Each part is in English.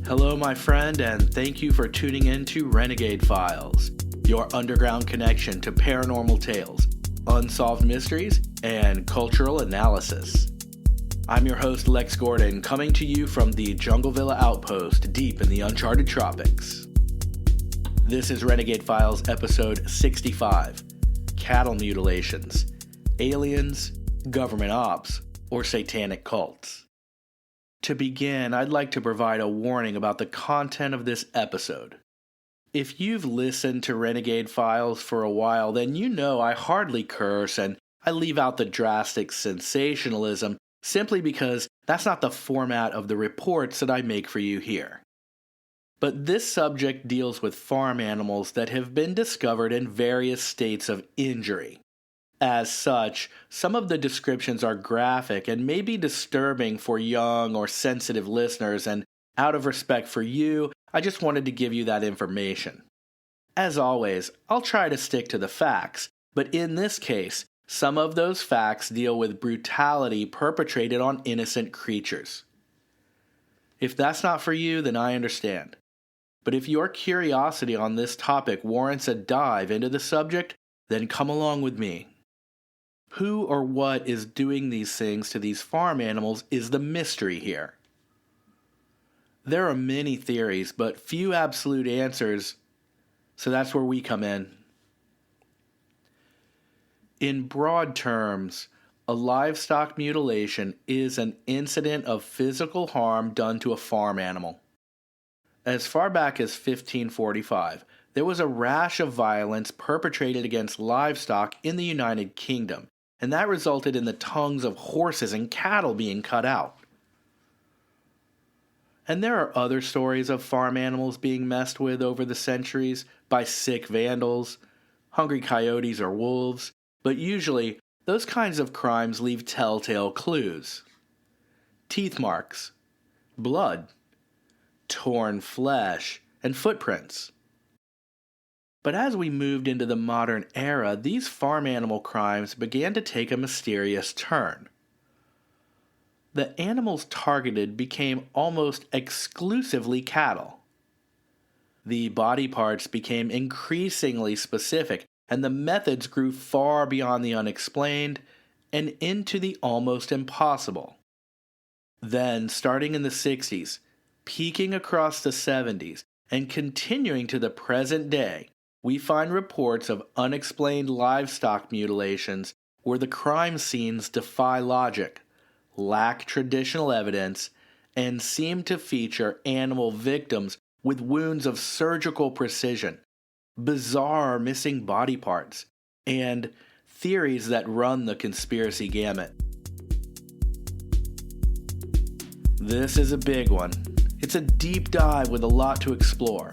Hello, my friend, and thank you for tuning in to Renegade Files, your underground connection to paranormal tales, unsolved mysteries, and cultural analysis. I'm your host, Lex Gordon, coming to you from the Jungle Villa Outpost deep in the uncharted tropics. This is Renegade Files episode 65, Cattle Mutilations, Aliens, Government Ops, or Satanic Cults. To begin, I'd like to provide a warning about the content of this episode. If you've listened to Renegade Files for a while, then you know I hardly curse and I leave out the drastic sensationalism simply because that's not the format of the reports that I make for you here. But this subject deals with farm animals that have been discovered in various states of injury. As such, some of the descriptions are graphic and may be disturbing for young or sensitive listeners, and out of respect for you, I just wanted to give you that information. As always, I'll try to stick to the facts, but in this case, some of those facts deal with brutality perpetrated on innocent creatures. If that's not for you, then I understand. But if your curiosity on this topic warrants a dive into the subject, then come along with me. Who or what is doing these things to these farm animals is the mystery here. There are many theories, but few absolute answers, so that's where we come in. In broad terms, a livestock mutilation is an incident of physical harm done to a farm animal. As far back as 1545, there was a rash of violence perpetrated against livestock in the United Kingdom, and that resulted in the tongues of horses and cattle being cut out. And there are other stories of farm animals being messed with over the centuries by sick vandals, hungry coyotes or wolves, but usually those kinds of crimes leave telltale clues. Teeth marks, blood, torn flesh, and footprints. But as we moved into the modern era, these farm animal crimes began to take a mysterious turn. The animals targeted became almost exclusively cattle. The body parts became increasingly specific, and the methods grew far beyond the unexplained and into the almost impossible. Then, starting in the 60s, peaking across the 70s, and continuing to the present day, we find reports of unexplained livestock mutilations where the crime scenes defy logic, lack traditional evidence, and seem to feature animal victims with wounds of surgical precision, bizarre missing body parts, and theories that run the conspiracy gamut. This is a big one. It's a deep dive with a lot to explore,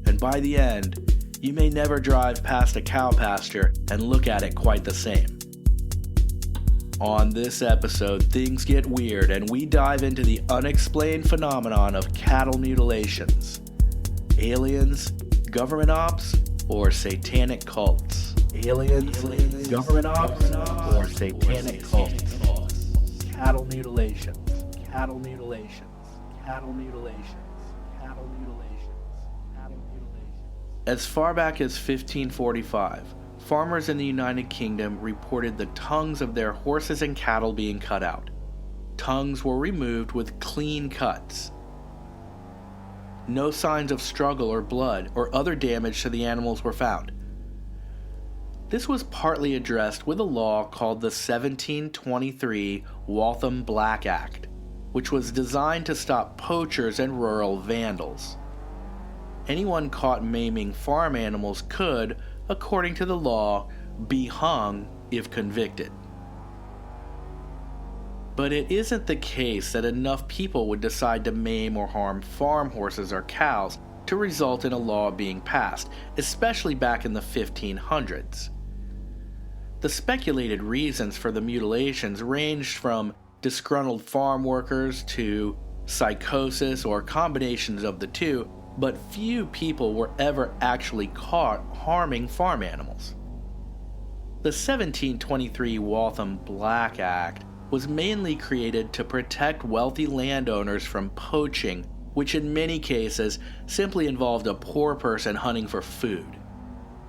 and by the end, you may never drive past a cow pasture and look at it quite the same. On this episode, things get weird and we dive into the unexplained phenomenon of cattle mutilations. Aliens, government ops, or satanic cults. Aliens, government ops, or satanic cults. Cattle mutilations, cattle mutilations, cattle mutilations, cattle mutilations. As far back as 1545, farmers in the United Kingdom reported the tongues of their horses and cattle being cut out. Tongues were removed with clean cuts. No signs of struggle or blood or other damage to the animals were found. This was partly addressed with a law called the 1723 Waltham Black Act, which was designed to stop poachers and rural vandals. Anyone caught maiming farm animals could, according to the law, be hung if convicted. But it isn't the case that enough people would decide to maim or harm farm horses or cows to result in a law being passed, especially back in the 1500s. The speculated reasons for the mutilations ranged from disgruntled farm workers to psychosis or combinations of the two, but few people were ever actually caught harming farm animals. The 1723 Waltham Black Act was mainly created to protect wealthy landowners from poaching which in many cases simply involved a poor person hunting for food.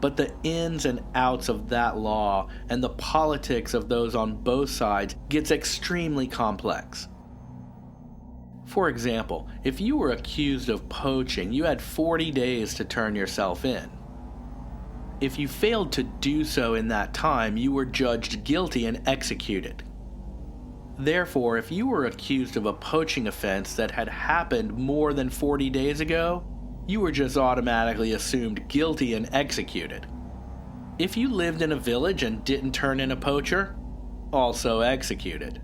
But the ins and outs of that law and the politics of those on both sides gets extremely complex. For example, if you were accused of poaching, you had 40 days to turn yourself in. If you failed to do so in that time, you were judged guilty and executed. Therefore, if you were accused of a poaching offense that had happened more than 40 days ago, you were just automatically assumed guilty and executed. If you lived in a village and didn't turn in a poacher, also executed.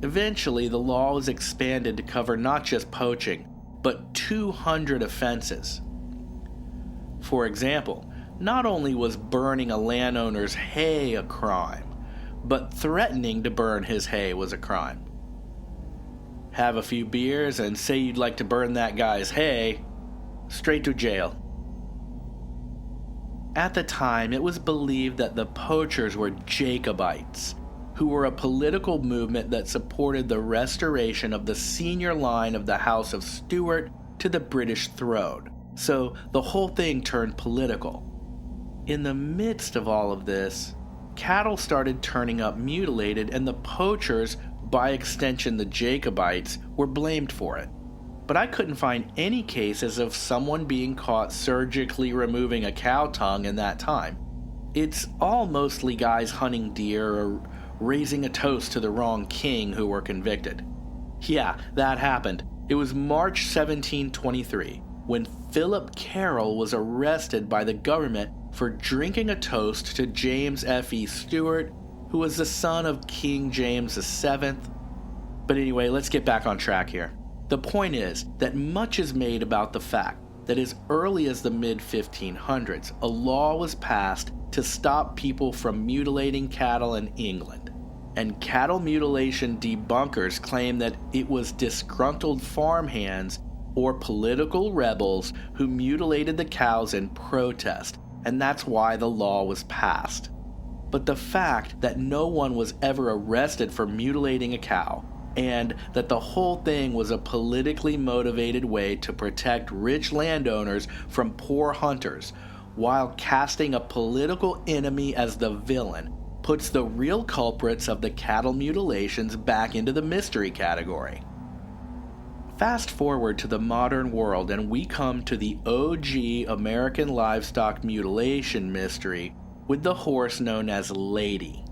Eventually, the law was expanded to cover not just poaching, but 200 offenses. For example, not only was burning a landowner's hay a crime, but threatening to burn his hay was a crime. Have a few beers and say you'd like to burn that guy's hay, straight to jail. At the time, it was believed that the poachers were Jacobites, who were a political movement that supported the restoration of the senior line of the House of Stuart to the British throne. So the whole thing turned political. In the midst of all of this, cattle started turning up mutilated, and the poachers, by extension the Jacobites, were blamed for it. But I couldn't find any cases of someone being caught surgically removing a cow tongue in that time. It's all mostly guys hunting deer or raising a toast to the wrong king who were convicted. Yeah, that happened. It was March 1723, when Philip Carroll was arrested by the government for drinking a toast to James F.E. Stewart, who was the son of King James VII. But anyway, let's get back on track here. The point is that much is made about the fact that as early as the mid-1500s, a law was passed to stop people from mutilating cattle in England. And cattle mutilation debunkers claim that it was disgruntled farmhands or political rebels who mutilated the cows in protest, and that's why the law was passed. But the fact that no one was ever arrested for mutilating a cow, and that the whole thing was a politically motivated way to protect rich landowners from poor hunters, while casting a political enemy as the villain, puts the real culprits of the cattle mutilations back into the mystery category. Fast forward to the modern world and we come to the OG American livestock mutilation mystery with the horse known as Lady.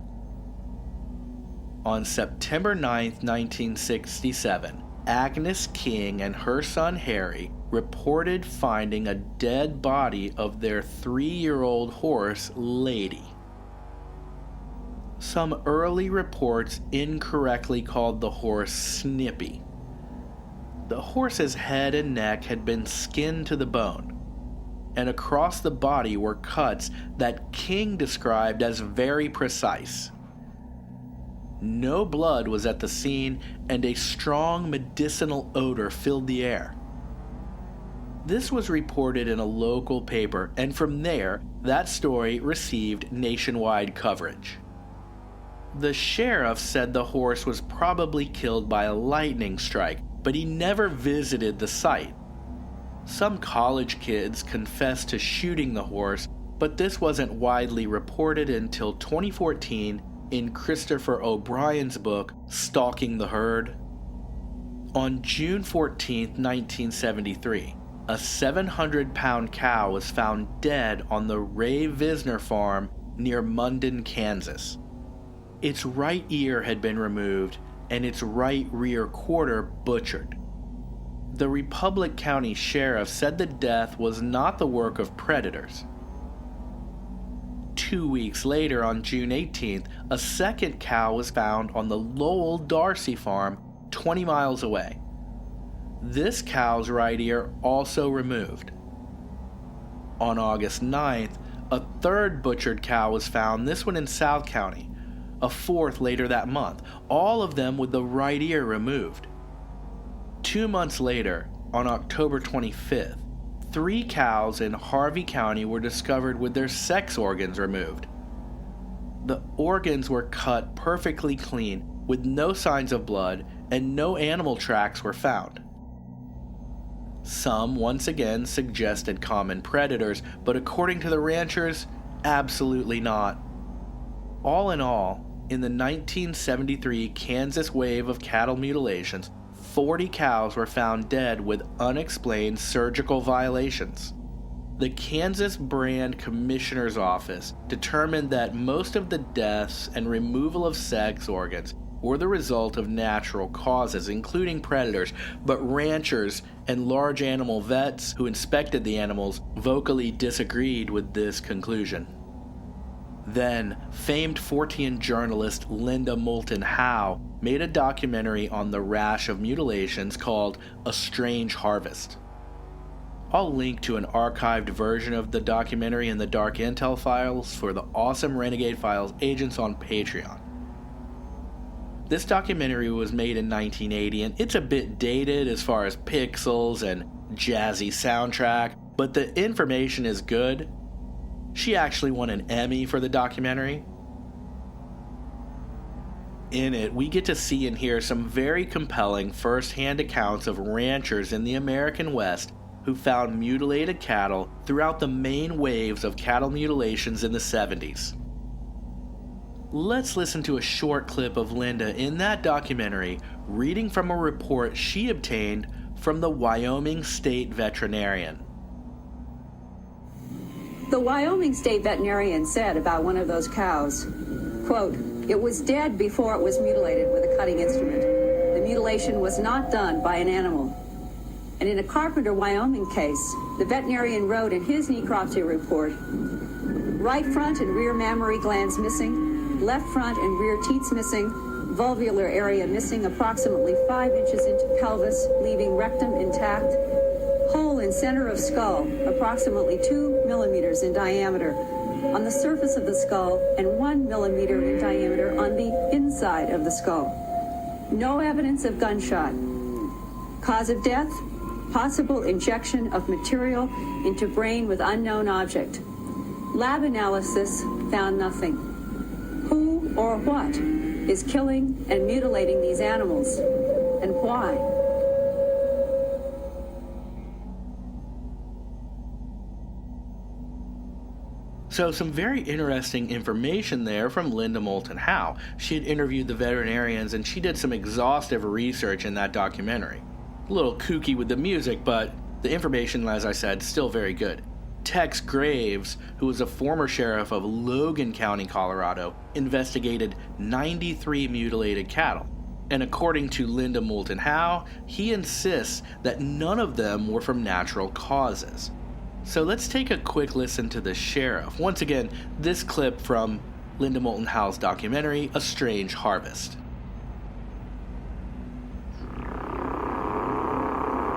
On September 9, 1967, Agnes King and her son Harry reported finding a dead body of their 3-year-old horse, Lady. Some early reports incorrectly called the horse Snippy. The horse's head and neck had been skinned to the bone, and across the body were cuts that King described as very precise. No blood was at the scene, and a strong medicinal odor filled the air. This was reported in a local paper, and from there, that story received nationwide coverage. The sheriff said the horse was probably killed by a lightning strike, but he never visited the site. Some college kids confessed to shooting the horse, but this wasn't widely reported until 2014 in Christopher O'Brien's book, Stalking the Herd. On June 14, 1973, a 700-pound cow was found dead on the Ray Visner farm near Munden, Kansas. Its right ear had been removed and its right rear quarter butchered. The Republic County Sheriff said the death was not the work of predators. 2 weeks later, on June 18th, a second cow was found on the Lowell Darcy farm 20 miles away. This cow's right ear also removed. On August 9th, a third butchered cow was found, this one in South County, a fourth later that month, all of them with the right ear removed. 2 months later, on October 25th, 3 cows in Harvey County were discovered with their sex organs removed. The organs were cut perfectly clean, with no signs of blood, and no animal tracks were found. Some, once again, suggested common predators, but according to the ranchers, absolutely not. All in all, in the 1973 Kansas wave of cattle mutilations, 40 cows were found dead with unexplained surgical violations. The Kansas Brand Commissioner's Office determined that most of the deaths and removal of sex organs were the result of natural causes, including predators, but ranchers and large animal vets who inspected the animals vocally disagreed with this conclusion. Then, famed Fortean journalist Linda Moulton Howe made a documentary on the rash of mutilations called A Strange Harvest. I'll link to an archived version of the documentary in the Dark Intel files for the awesome Renegade Files agents on Patreon. This documentary was made in 1980, and it's a bit dated as far as pixels and jazzy soundtrack, but the information is good. She actually won an Emmy for the documentary. In it, we get to see and hear some very compelling first-hand accounts of ranchers in the American West who found mutilated cattle throughout the main waves of cattle mutilations in the 70s. Let's listen to a short clip of Linda in that documentary reading from a report she obtained from the Wyoming State Veterinarian. The Wyoming State Veterinarian said about one of those cows, quote, "It was dead before it was mutilated with a cutting instrument. The mutilation was not done by an animal." And in a Carpenter, Wyoming case, the veterinarian wrote in his necropsy report, "Right front and rear mammary glands missing, left front and rear teats missing, vulvular area missing approximately 5 inches into pelvis, leaving rectum intact, hole in center of skull, approximately 2 millimeters in diameter on the surface of the skull and 1 millimeter in diameter on the inside of the skull. No evidence of gunshot. Cause of death, possible injection of material into brain with unknown object. Lab analysis found nothing. Who or what is killing and mutilating these animals, and why?" So some very interesting information there from Linda Moulton Howe. She had interviewed the veterinarians and she did some exhaustive research in that documentary. A little kooky with the music, but the information, as I said, still very good. Tex Graves, who was a former sheriff of Logan County, Colorado, investigated 93 mutilated cattle. And according to Linda Moulton Howe, he insists that none of them were from natural causes. So let's take a quick listen to the sheriff. Once again, this clip from Linda Moulton Howe's documentary, A Strange Harvest.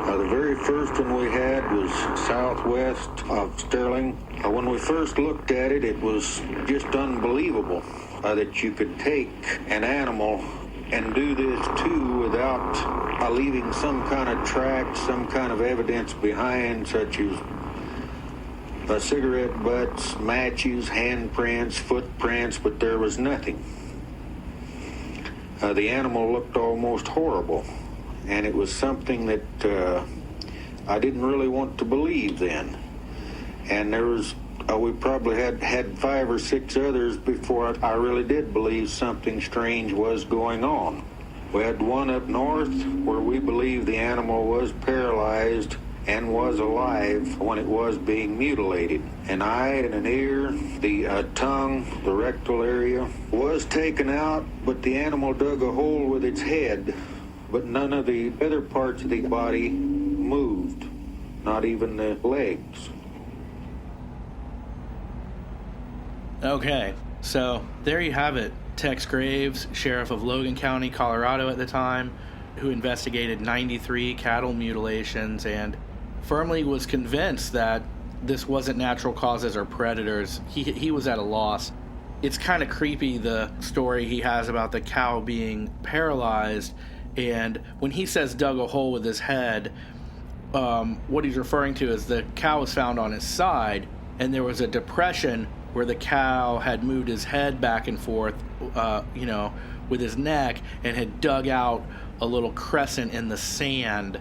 The very first one we had was southwest of Sterling. When we first looked at it, it was just unbelievable that you could take an animal and do this too without leaving some kind of track, some kind of evidence behind, such as cigarette butts, matches, handprints, footprints, but there was nothing. The animal looked almost horrible, and it was something that I didn't really want to believe then. And there was, we probably had 5 or 6 others before I really did believe something strange was going on. We had one up north where we believed the animal was paralyzed and was alive when it was being mutilated. An eye and an ear, the tongue, the rectal area was taken out, but the animal dug a hole with its head, but none of the other parts of the body moved, not even the legs. Okay, so there you have it. Tex Graves, sheriff of Logan County, Colorado at the time, who investigated 93 cattle mutilations and firmly was convinced that this wasn't natural causes or predators. He was at a loss. It's kind of creepy, the story he has about the cow being paralyzed, and when he says dug a hole with his head, what he's referring to is the cow was found on his side, and there was a depression where the cow had moved his head back and forth, with his neck, and had dug out a little crescent in the sand,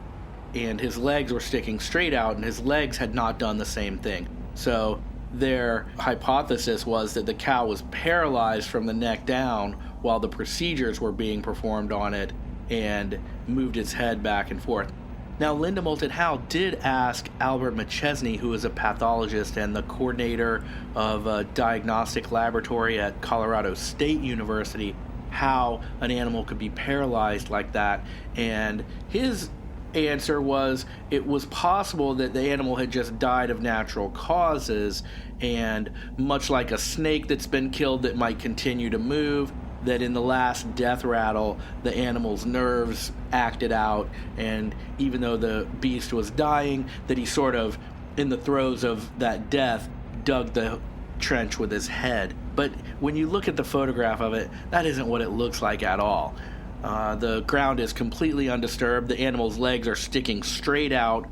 and his legs were sticking straight out, and his legs had not done the same thing. So their hypothesis was that the cow was paralyzed from the neck down while the procedures were being performed on it and moved its head back and forth. Now, Linda Moulton Howe did ask Albert McChesney, who is a pathologist and the coordinator of a diagnostic laboratory at Colorado State University, how an animal could be paralyzed like that. And his answer was it was possible that the animal had just died of natural causes, and much like a snake that's been killed that might continue to move, that in the last death rattle, the animal's nerves acted out, and even though the beast was dying, that he sort of, in the throes of that death, dug the trench with his head. But when you look at the photograph of it, that isn't what it looks like at all. The ground is completely undisturbed. The animal's legs are sticking straight out.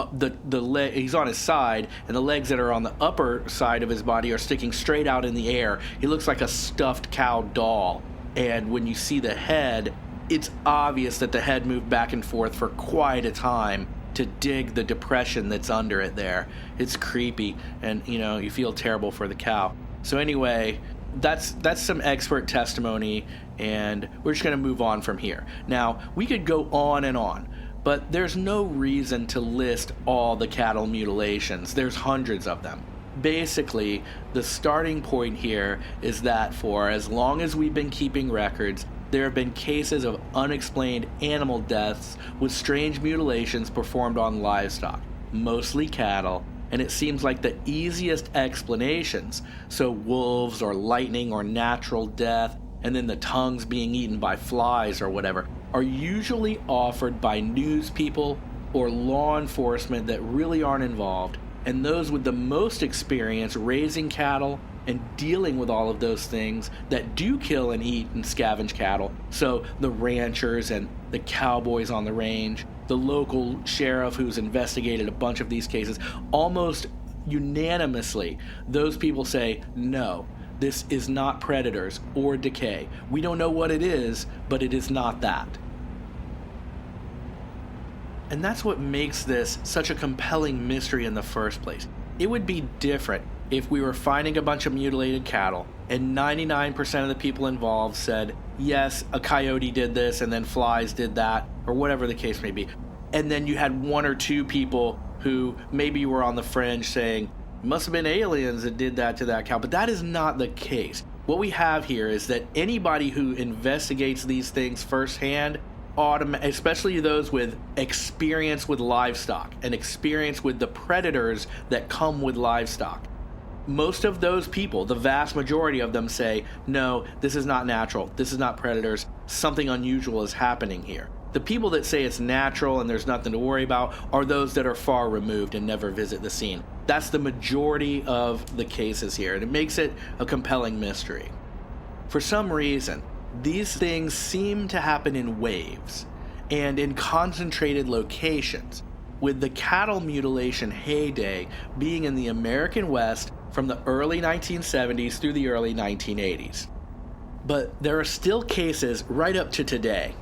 He's on his side, and the legs that are on the upper side of his body are sticking straight out in the air. He looks like a stuffed cow doll. And when you see the head, it's obvious that the head moved back and forth for quite a time to dig the depression that's under it there. It's creepy, and you feel terrible for the cow. So anyway, that's some expert testimony, and we're just going to move on from here. Now, we could go on and on, but there's no reason to list all the cattle mutilations. There's hundreds of them. Basically, the starting point here is that for as long as we've been keeping records, there have been cases of unexplained animal deaths with strange mutilations performed on livestock, mostly cattle, and it seems like the easiest explanations, so wolves or lightning or natural death, and then the tongues being eaten by flies or whatever, are usually offered by news people or law enforcement that really aren't involved, and those with the most experience raising cattle and dealing with all of those things that do kill and eat and scavenge cattle. So the ranchers and the cowboys on the range, the local sheriff who's investigated a bunch of these cases, almost unanimously, those people say, no, this is not predators or decay. We don't know what it is, but it is not that. And that's what makes this such a compelling mystery in the first place. It would be different if we were finding a bunch of mutilated cattle and 99% of the people involved said, yes, a coyote did this and then flies did that, or whatever the case may be. And then you had one or two people who maybe were on the fringe saying, must have been aliens that did that to that cow. But that is not the case. What we have here is that anybody who investigates these things firsthand, especially those with experience with livestock and experience with the predators that come with livestock, most of those people, the vast majority of them, say, no, this is not natural, this is not predators, something unusual is happening here. The people that say it's natural and there's nothing to worry about are those that are far removed and never visit the scene. That's the majority of the cases here, and it makes it a compelling mystery. For some reason, these things seem to happen in waves and in concentrated locations, with the cattle mutilation heyday being in the American West from the early 1970s through the early 1980s. But there are still cases right up to today.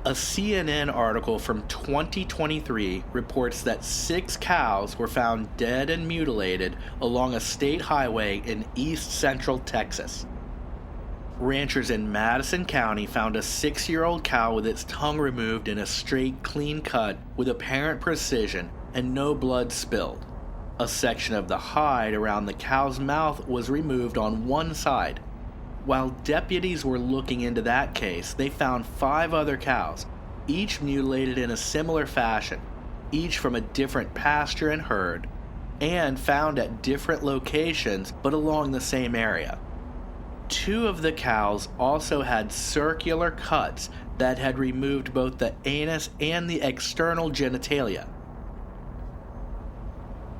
A CNN article from 2023 reports that 6 cows were found dead and mutilated along a state highway in east central Texas. Ranchers in Madison County found a 6-year-old cow with its tongue removed in a straight, clean cut with apparent precision and no blood spilled. A section of the hide around the cow's mouth was removed on one side. While deputies were looking into that case, they found 5 other cows, each mutilated in a similar fashion, each from a different pasture and herd, and found at different locations but along the same area. 2 of the cows also had circular cuts that had removed both the anus and the external genitalia.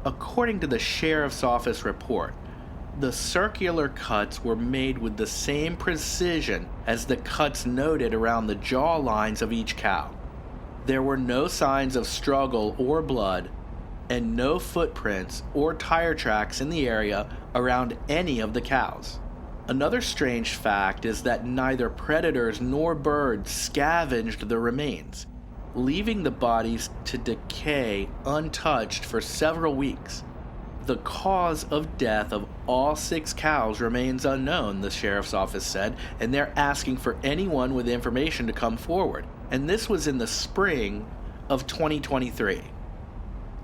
According to the sheriff's office report, the circular cuts were made with the same precision as the cuts noted around the jaw lines of each cow. There were no signs of struggle or blood, and no footprints or tire tracks in the area around any of the cows. Another strange fact is that neither predators nor birds scavenged the remains. leaving the bodies to decay untouched for several weeks. The cause of death of all 6 cows remains unknown, the sheriff's office said, and they're asking for anyone with information to come forward. And this was in the spring of 2023.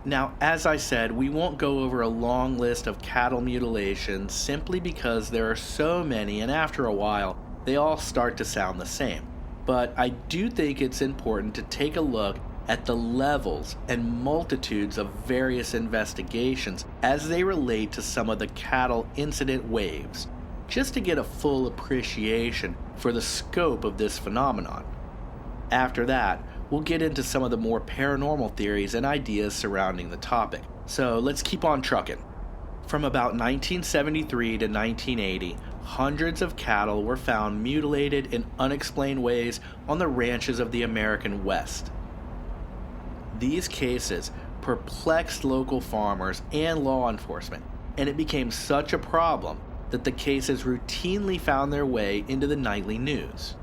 Now, as I said, we won't go over a long list of cattle mutilations simply because there are so many, and after a while, they all start to sound the same. But I do think it's important to take a look at the levels and multitudes of various investigations as they relate to some of the cattle incident waves, just to get a full appreciation for the scope of this phenomenon. After that, we'll get into some of the more paranormal theories and ideas surrounding the topic. So let's keep on trucking. From about 1973 to 1980, hundreds of cattle were found mutilated in unexplained ways on the ranches of the American West. These cases perplexed local farmers and law enforcement, and it became such a problem that the cases routinely found their way into the nightly news.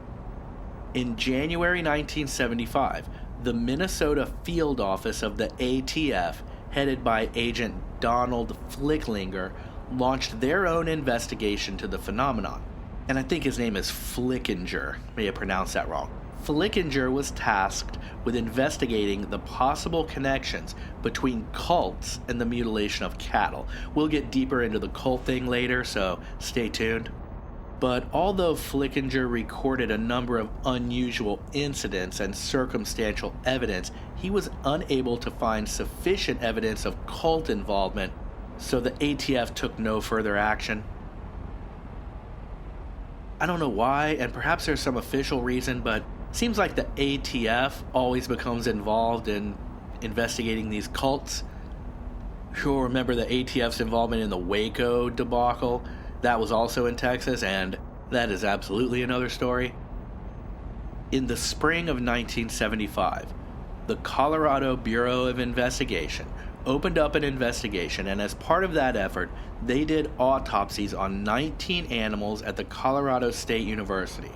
In January 1975, the Minnesota field office of the ATF, headed by Agent Donald Flicklinger, launched their own investigation to the phenomenon. And I think his name is Flickinger. May have pronounced that wrong. Flickinger was tasked with investigating the possible connections between cults and the mutilation of cattle. We'll get deeper into the cult thing later, so stay tuned. But although Flickinger recorded a number of unusual incidents and circumstantial evidence, he was unable to find sufficient evidence of cult involvement, so the ATF took no further action. I don't know why, and perhaps there's some official reason, but it seems like the ATF always becomes involved in investigating these cults. You'll remember the ATF's involvement in the Waco debacle. That was also in Texas, and that is absolutely another story. In the spring of 1975, the Colorado Bureau of Investigation opened up an investigation, and as part of that effort, they did autopsies on 19 animals at the Colorado State University.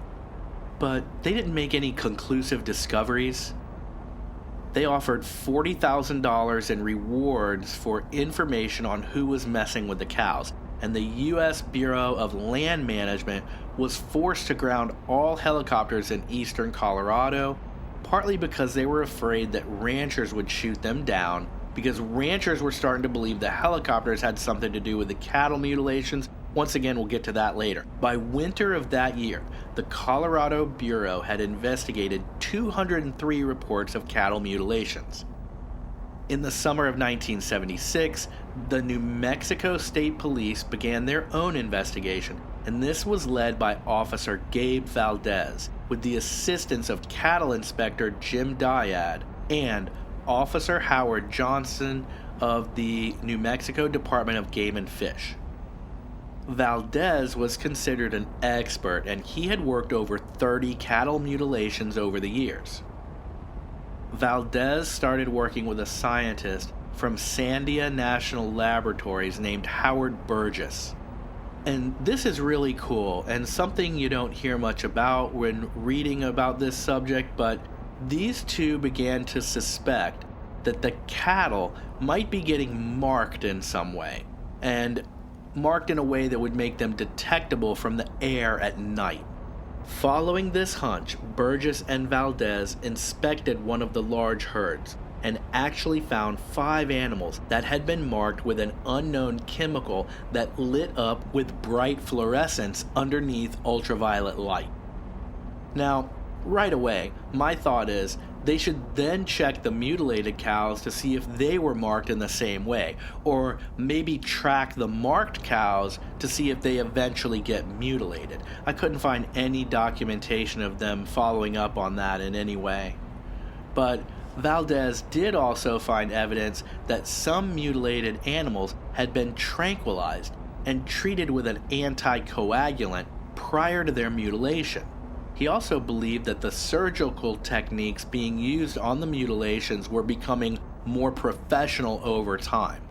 But they didn't make any conclusive discoveries. They offered $40,000 in rewards for information on who was messing with the cows, and the U.S. Bureau of Land Management was forced to ground all helicopters in eastern Colorado, partly because they were afraid that ranchers would shoot them down, because ranchers were starting to believe the helicopters had something to do with the cattle mutilations. Once again, we'll get to that later. By winter of that year, the Colorado Bureau had investigated 203 reports of cattle mutilations. In the summer of 1976, the New Mexico State Police began their own investigation, and this was led by Officer Gabe Valdez, with the assistance of Cattle Inspector Jim Dyad and Officer Howard Johnson of the New Mexico Department of Game and Fish. Valdez was considered an expert, and he had worked over 30 cattle mutilations over the years. Valdez started working with a scientist from Sandia National Laboratories named Howard Burgess. And this is really cool, and something you don't hear much about when reading about this subject, but these two began to suspect that the cattle might be getting marked in some way, and marked in a way that would make them detectable from the air at night. Following this hunch, Burgess and Valdez inspected one of the large herds and actually found 5 animals that had been marked with an unknown chemical that lit up with bright fluorescence underneath ultraviolet light. Now, right away, my thought is they should then check the mutilated cows to see if they were marked in the same way, or maybe track the marked cows to see if they eventually get mutilated. I couldn't find any documentation of them following up on that in any way. But Valdez did also find evidence that some mutilated animals had been tranquilized and treated with an anticoagulant prior to their mutilation. He also believed that the surgical techniques being used on the mutilations were becoming more professional over time,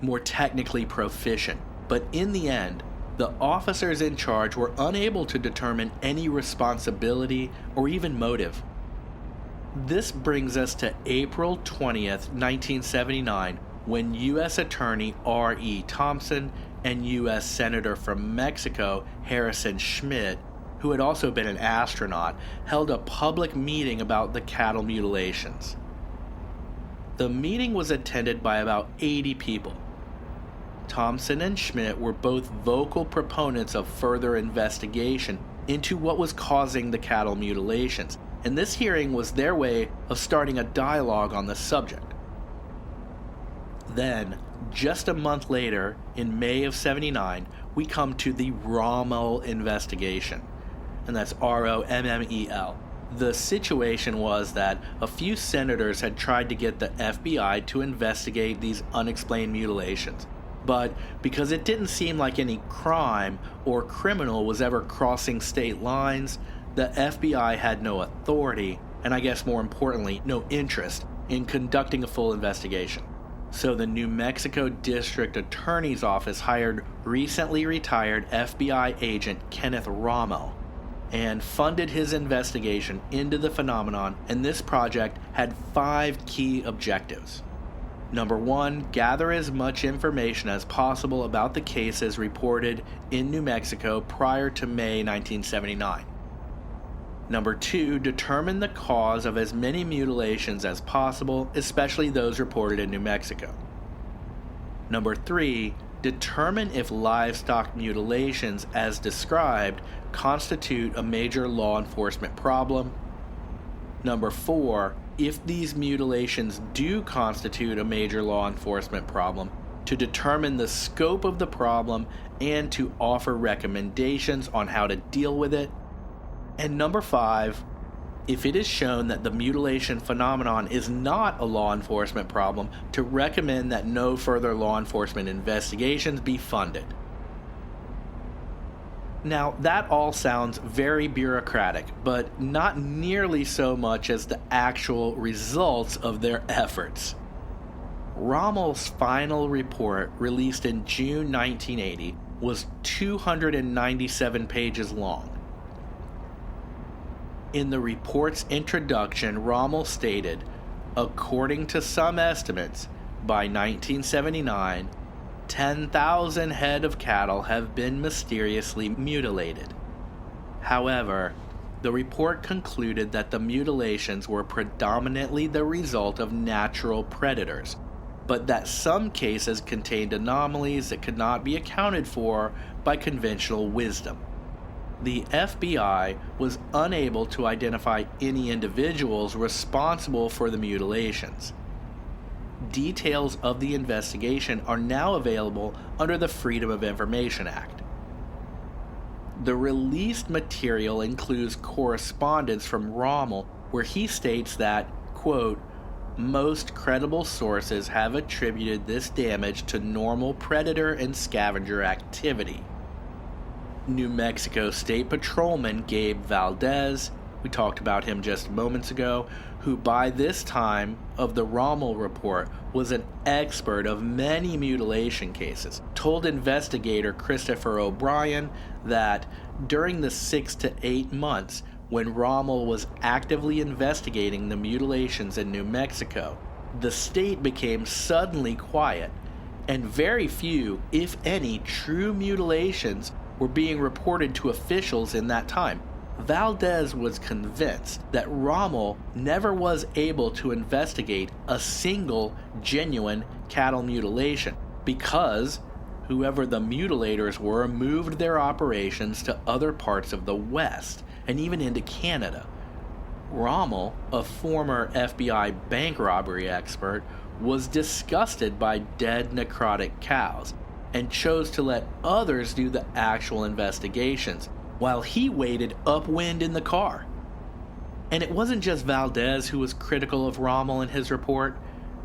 more technically proficient. But in the end, the officers in charge were unable to determine any responsibility or even motive. This brings us to April 20th, 1979, when U.S. Attorney R.E. Thompson and U.S. Senator from Mexico Harrison Schmitt, who had also been an astronaut, held a public meeting about the cattle mutilations. The meeting was attended by about 80 people. Thompson and Schmitt were both vocal proponents of further investigation into what was causing the cattle mutilations, and this hearing was their way of starting a dialogue on the subject. Then, just a month later, in May of '79, we come to the Rommel investigation, and that's ROMMEL. The situation was that a few senators had tried to get the FBI to investigate these unexplained mutilations, but because it didn't seem like any crime or criminal was ever crossing state lines, the FBI had no authority, and I guess more importantly, no interest in conducting a full investigation. So the New Mexico District Attorney's Office hired recently retired FBI agent Kenneth Rommel and funded his investigation into the phenomenon, and this project had 5 key objectives. Number 1, gather as much information as possible about the cases reported in New Mexico prior to May 1979. Number 2, determine the cause of as many mutilations as possible, especially those reported in New Mexico. Number 3, determine if livestock mutilations as described constitute a major law enforcement problem. Number 4, if these mutilations do constitute a major law enforcement problem, to determine the scope of the problem and to offer recommendations on how to deal with it. And number 5, if it is shown that the mutilation phenomenon is not a law enforcement problem, to recommend that no further law enforcement investigations be funded. Now, that all sounds very bureaucratic, but not nearly so much as the actual results of their efforts. Rommel's final report, released in June 1980, was 297 pages long. In the report's introduction, Rommel stated, according to some estimates, by 1979, 10,000 head of cattle have been mysteriously mutilated. However, the report concluded that the mutilations were predominantly the result of natural predators, but that some cases contained anomalies that could not be accounted for by conventional wisdom. The FBI was unable to identify any individuals responsible for the mutilations. Details of the investigation are now available under the Freedom of Information Act. The released material includes correspondence from Rommel where he states that, quote, most credible sources have attributed this damage to normal predator and scavenger activity. New Mexico State Patrolman Gabe Valdez, we talked about him just moments ago, who by this time of the Rommel report was an expert of many mutilation cases, told investigator Christopher O'Brien that during the 6 to 8 months when Rommel was actively investigating the mutilations in New Mexico, the state became suddenly quiet, and very few, if any, true mutilations were being reported to officials in that time. Valdez was convinced that Rommel never was able to investigate a single genuine cattle mutilation because whoever the mutilators were moved their operations to other parts of the West and even into Canada. Rommel, a former FBI bank robbery expert, was disgusted by dead necrotic cows and chose to let others do the actual investigations while he waited upwind in the car. And it wasn't just Valdez who was critical of Rommel in his report.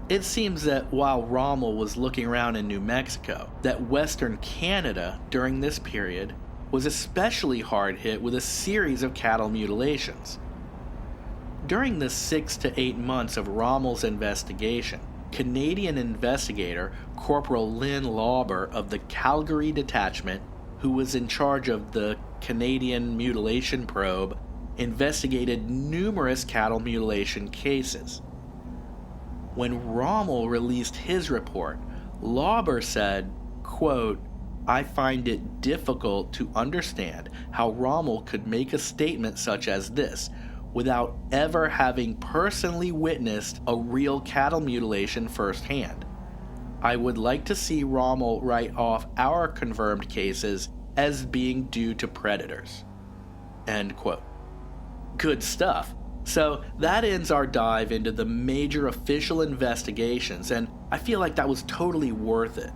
It seems that while Rommel was looking around in New Mexico, that Western Canada during this period was especially hard hit with a series of cattle mutilations. During the 6 to 8 months of Rommel's investigation, Canadian investigator Corporal Lynn Lauber of the Calgary Detachment, who was in charge of the Canadian Mutilation Probe, investigated numerous cattle mutilation cases. When Rommel released his report, Lauber said, quote, "I find it difficult to understand how Rommel could make a statement such as this without ever having personally witnessed a real cattle mutilation firsthand. I would like to see Rommel write off our confirmed cases as being due to predators." End quote. Good stuff. So that ends our dive into the major official investigations, and I feel like that was totally worth it.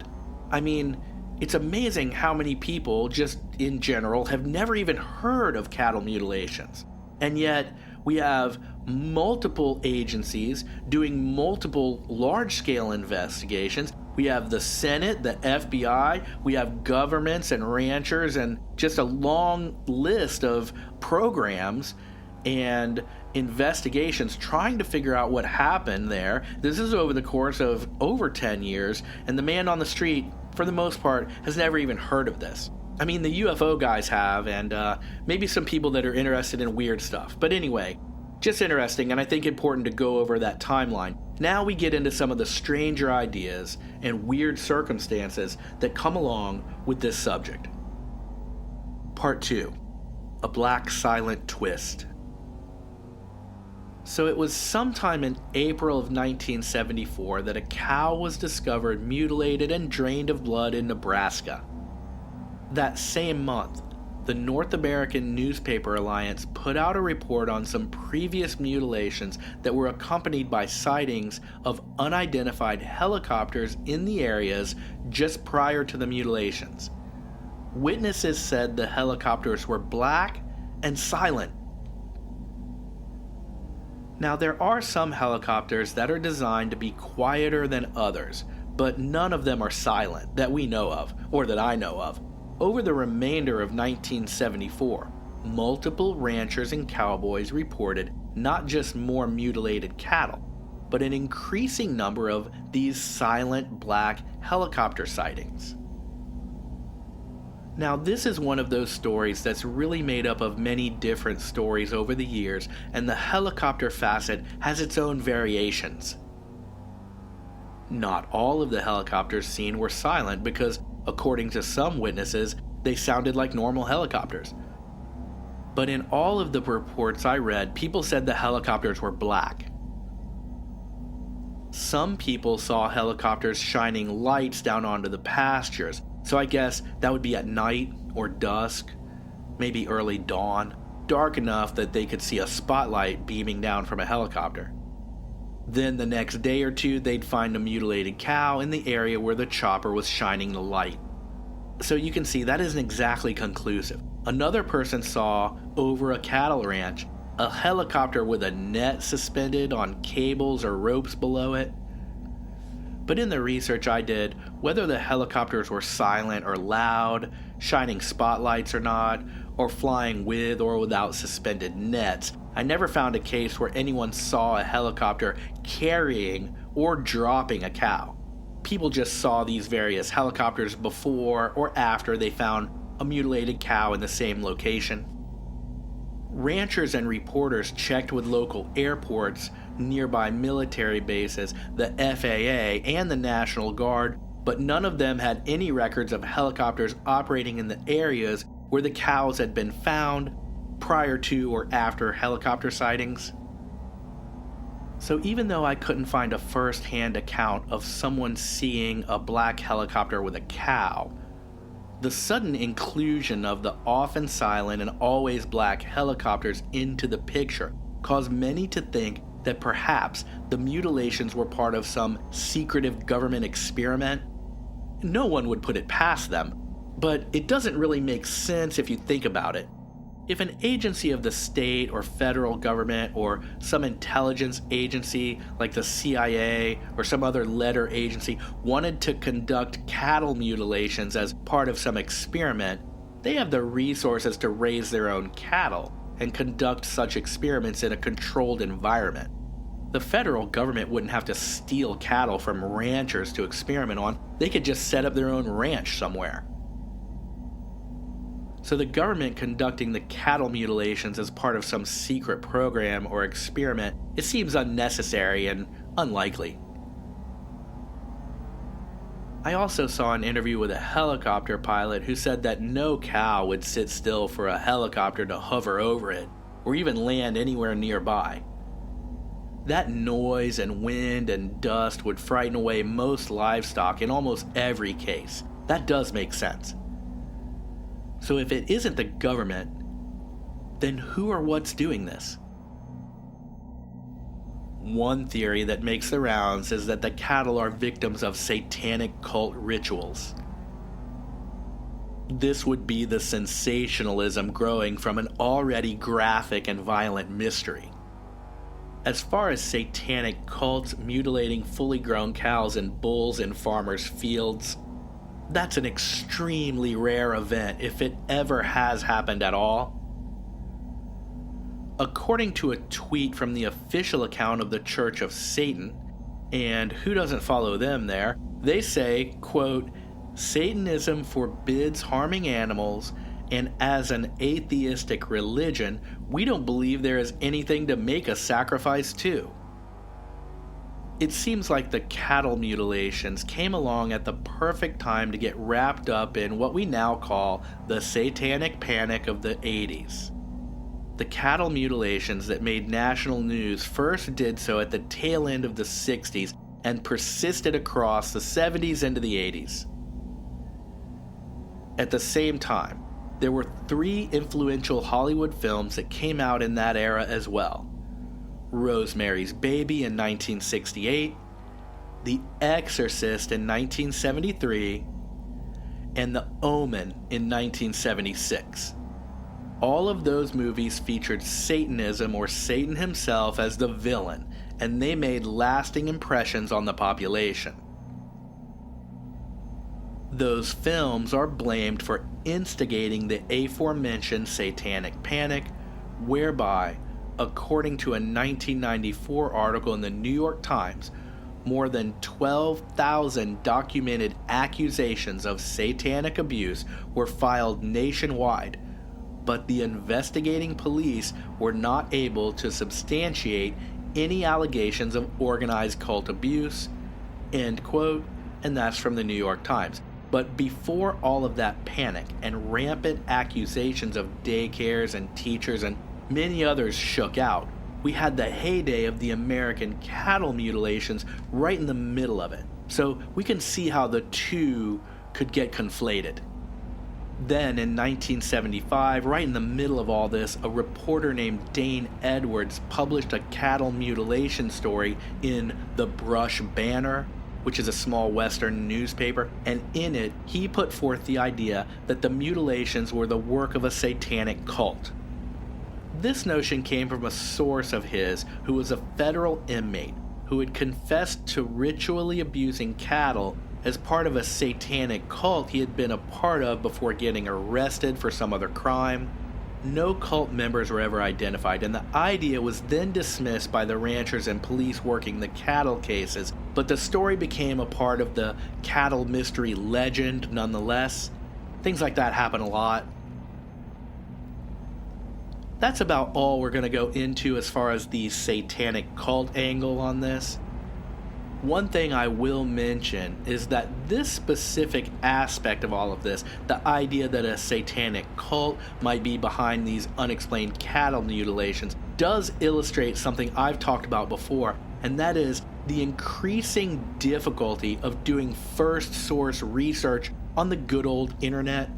I mean, it's amazing how many people, just in general, have never even heard of cattle mutilations. And yet, we have multiple agencies doing multiple large-scale investigations. We have the Senate, the FBI, we have governments and ranchers, and just a long list of programs and investigations trying to figure out what happened there. This is over the course of over 10 years, and the man on the street, for the most part, has never even heard of this. I mean, the UFO guys have, and maybe some people that are interested in weird stuff. But anyway, just interesting, and I think important to go over that timeline. Now we get into some of the stranger ideas and weird circumstances that come along with this subject. Part 2. A Black Silent Twist. So it was sometime in April of 1974 that a cow was discovered mutilated and drained of blood in Nebraska. That same month, the North American Newspaper Alliance put out a report on some previous mutilations that were accompanied by sightings of unidentified helicopters in the areas just prior to the mutilations. Witnesses said the helicopters were black and silent. Now, there are some helicopters that are designed to be quieter than others, but none of them are silent that we know of, or that I know of. Over the remainder of 1974, multiple ranchers and cowboys reported not just more mutilated cattle, but an increasing number of these silent black helicopter sightings. Now, this is one of those stories that's really made up of many different stories over the years, and the helicopter facet has its own variations. Not all of the helicopters seen were silent because, according to some witnesses, they sounded like normal helicopters. But in all of the reports I read, people said the helicopters were black. Some people saw helicopters shining lights down onto the pastures, so I guess that would be at night or dusk, maybe early dawn, dark enough that they could see a spotlight beaming down from a helicopter. Then the next day or two, they'd find a mutilated cow in the area where the chopper was shining the light. So you can see that isn't exactly conclusive. Another person saw, over a cattle ranch, a helicopter with a net suspended on cables or ropes below it. But in the research I did, whether the helicopters were silent or loud, shining spotlights or not, or flying with or without suspended nets, I never found a case where anyone saw a helicopter carrying or dropping a cow. People just saw these various helicopters before or after they found a mutilated cow in the same location. Ranchers and reporters checked with local airports, nearby military bases, the FAA, and the National Guard, but none of them had any records of helicopters operating in the areas where the cows had been found prior to or after helicopter sightings. So even though I couldn't find a first-hand account of someone seeing a black helicopter with a cow, the sudden inclusion of the often silent and always black helicopters into the picture caused many to think that perhaps the mutilations were part of some secretive government experiment. No one would put it past them, but it doesn't really make sense if you think about it. If an agency of the state or federal government or some intelligence agency like the CIA or some other letter agency wanted to conduct cattle mutilations as part of some experiment, they have the resources to raise their own cattle and conduct such experiments in a controlled environment. The federal government wouldn't have to steal cattle from ranchers to experiment on. They could just set up their own ranch somewhere. So the government conducting the cattle mutilations as part of some secret program or experiment, it seems unnecessary and unlikely. I also saw an interview with a helicopter pilot who said that no cow would sit still for a helicopter to hover over it, or even land anywhere nearby. That noise and wind and dust would frighten away most livestock in almost every case. That does make sense. So if it isn't the government, then who or what's doing this? One theory that makes the rounds is that the cattle are victims of satanic cult rituals. This would be the sensationalism growing from an already graphic and violent mystery. As far as satanic cults mutilating fully grown cows and bulls in farmers' fields, that's an extremely rare event if it ever has happened at all. According to a tweet from the official account of the Church of Satan, and who doesn't follow them there, they say, quote, "Satanism forbids harming animals, and as an atheistic religion, we don't believe there is anything to make a sacrifice to." It seems like the cattle mutilations came along at the perfect time to get wrapped up in what we now call the Satanic Panic of the 80s. The cattle mutilations that made national news first did so at the tail end of the 60s and persisted across the 70s into the 80s. At the same time, there were 3 influential Hollywood films that came out in that era as well. Rosemary's Baby in 1968, The Exorcist in 1973, and The Omen in 1976. All of those movies featured Satanism or Satan himself as the villain, and they made lasting impressions on the population. Those films are blamed for instigating the aforementioned Satanic Panic, whereby, according to a 1994 article in the New York Times, more than 12,000 documented accusations of satanic abuse were filed nationwide, but the investigating police were not able to substantiate any allegations of organized cult abuse, end quote, and that's from the New York Times. But before all of that panic and rampant accusations of daycares and teachers and many others shook out, we had the heyday of the American cattle mutilations right in the middle of it. So we can see how the two could get conflated. Then in 1975, right in the middle of all this, a reporter named Dane Edwards published a cattle mutilation story in the Brush Banner, which is a small Western newspaper, and in it, he put forth the idea that the mutilations were the work of a satanic cult. This notion came from a source of his who was a federal inmate who had confessed to ritually abusing cattle as part of a satanic cult he had been a part of before getting arrested for some other crime. No cult members were ever identified, and the idea was then dismissed by the ranchers and police working the cattle cases, but the story became a part of the cattle mystery legend nonetheless. Things like that happen a lot. That's about all we're going to go into as far as the satanic cult angle on this. One thing I will mention is that this specific aspect of all of this, the idea that a satanic cult might be behind these unexplained cattle mutilations, does illustrate something I've talked about before, and that is the increasing difficulty of doing first source research on the good old internet.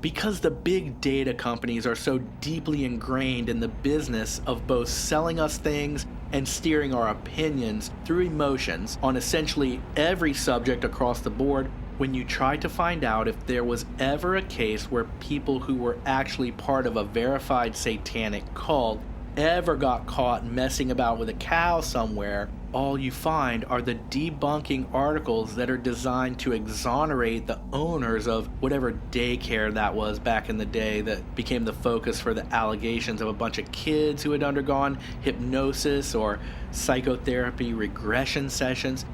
Because the big data companies are so deeply ingrained in the business of both selling us things and steering our opinions through emotions on essentially every subject across the board, when you try to find out if there was ever a case where people who were actually part of a verified satanic cult ever got caught messing about with a cow somewhere, all you find are the debunking articles that are designed to exonerate the owners of whatever daycare that was back in the day that became the focus for the allegations of a bunch of kids who had undergone hypnosis or psychotherapy regression sessions.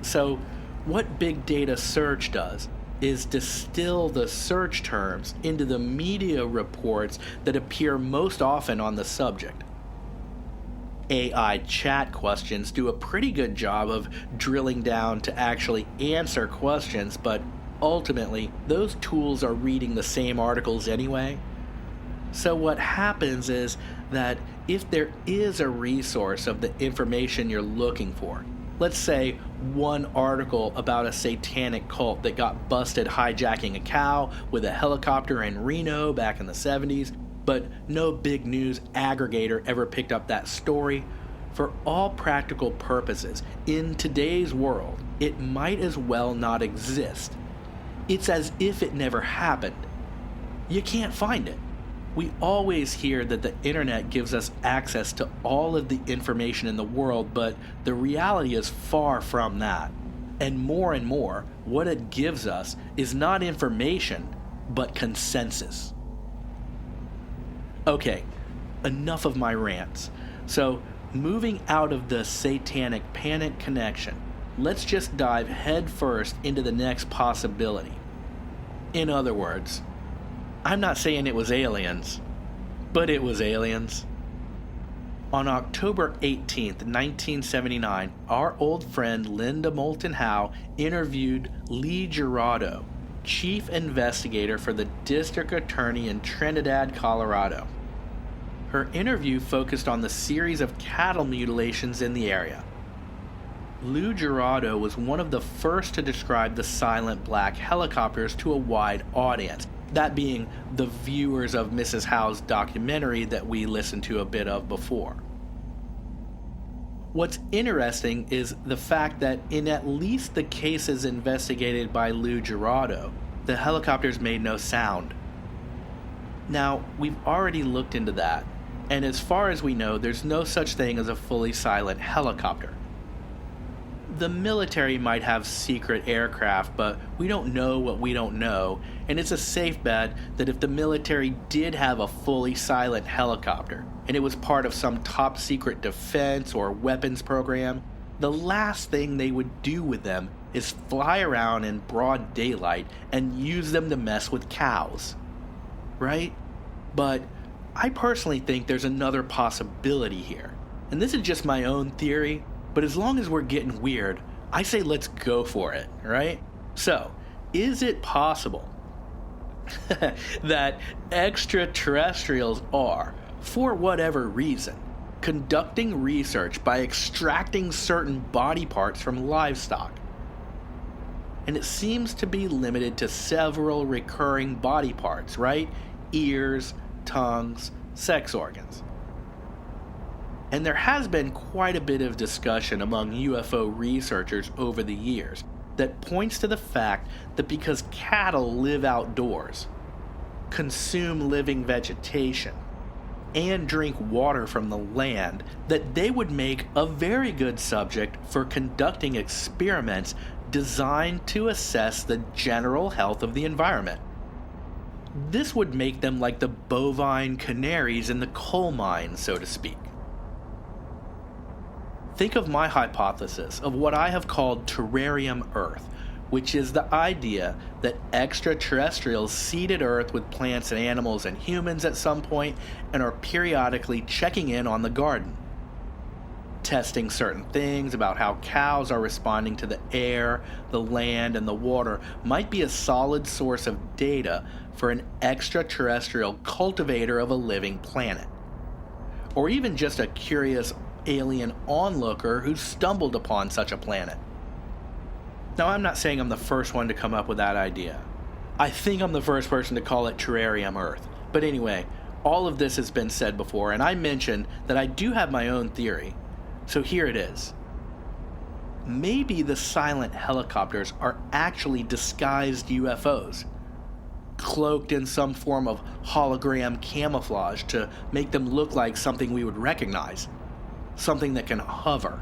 So what big data search does is distill the search terms into the media reports that appear most often on the subject. AI chat questions do a pretty good job of drilling down to actually answer questions, but ultimately, those tools are reading the same articles anyway. So what happens is that if there is a resource of the information you're looking for, let's say one article about a satanic cult that got busted hijacking a cow with a helicopter in Reno back in the 70s, but no big news aggregator ever picked up that story. For all practical purposes, in today's world, it might as well not exist. It's as if it never happened. You can't find it. We always hear that the internet gives us access to all of the information in the world, but the reality is far from that. And more, what it gives us is not information, but consensus. Okay, enough of my rants. So, moving out of the satanic panic connection, let's just dive headfirst into the next possibility. In other words, I'm not saying it was aliens, but it was aliens. On October 18th, 1979, our old friend Linda Moulton Howe interviewed Lee Gerardo, chief investigator for the district attorney in Trinidad, Colorado. Her interview focused on the series of cattle mutilations in the area. Lou Gerardo was one of the first to describe the silent black helicopters to a wide audience, that being the viewers of Mrs. Howe's documentary that we listened to a bit of before. What's interesting is the fact that in at least the cases investigated by Lou Gerardo, the helicopters made no sound. Now, we've already looked into that, and as far as we know, there's no such thing as a fully silent helicopter. The military might have secret aircraft, but we don't know what we don't know, and it's a safe bet that if the military did have a fully silent helicopter, and it was part of some top secret defense or weapons program, the last thing they would do with them is fly around in broad daylight and use them to mess with cows. Right? But I personally think there's another possibility here. And this is just my own theory, but as long as we're getting weird, I say let's go for it, right? So, is it possible that extraterrestrials are, for whatever reason, conducting research by extracting certain body parts from livestock? And it seems to be limited to several recurring body parts, right? Ears, tongues, sex organs. And there has been quite a bit of discussion among UFO researchers over the years that points to the fact that because cattle live outdoors, consume living vegetation, and drink water from the land, that they would make a very good subject for conducting experiments designed to assess the general health of the environment. This would make them like the bovine canaries in the coal mine, so to speak. Think of my hypothesis of what I have called terrarium Earth, which is the idea that extraterrestrials seeded Earth with plants and animals and humans at some point and are periodically checking in on the garden, testing certain things about how cows are responding to the air, the land, and the water might be a solid source of data for an extraterrestrial cultivator of a living planet. Or even just a curious alien onlooker who stumbled upon such a planet. Now, I'm not saying I'm the first one to come up with that idea. I think I'm the first person to call it terrarium Earth. But anyway, all of this has been said before, and I mentioned that I do have my own theory. So here it is. Maybe the silent helicopters are actually disguised UFOs, cloaked in some form of hologram camouflage to make them look like something we would recognize. Something that can hover.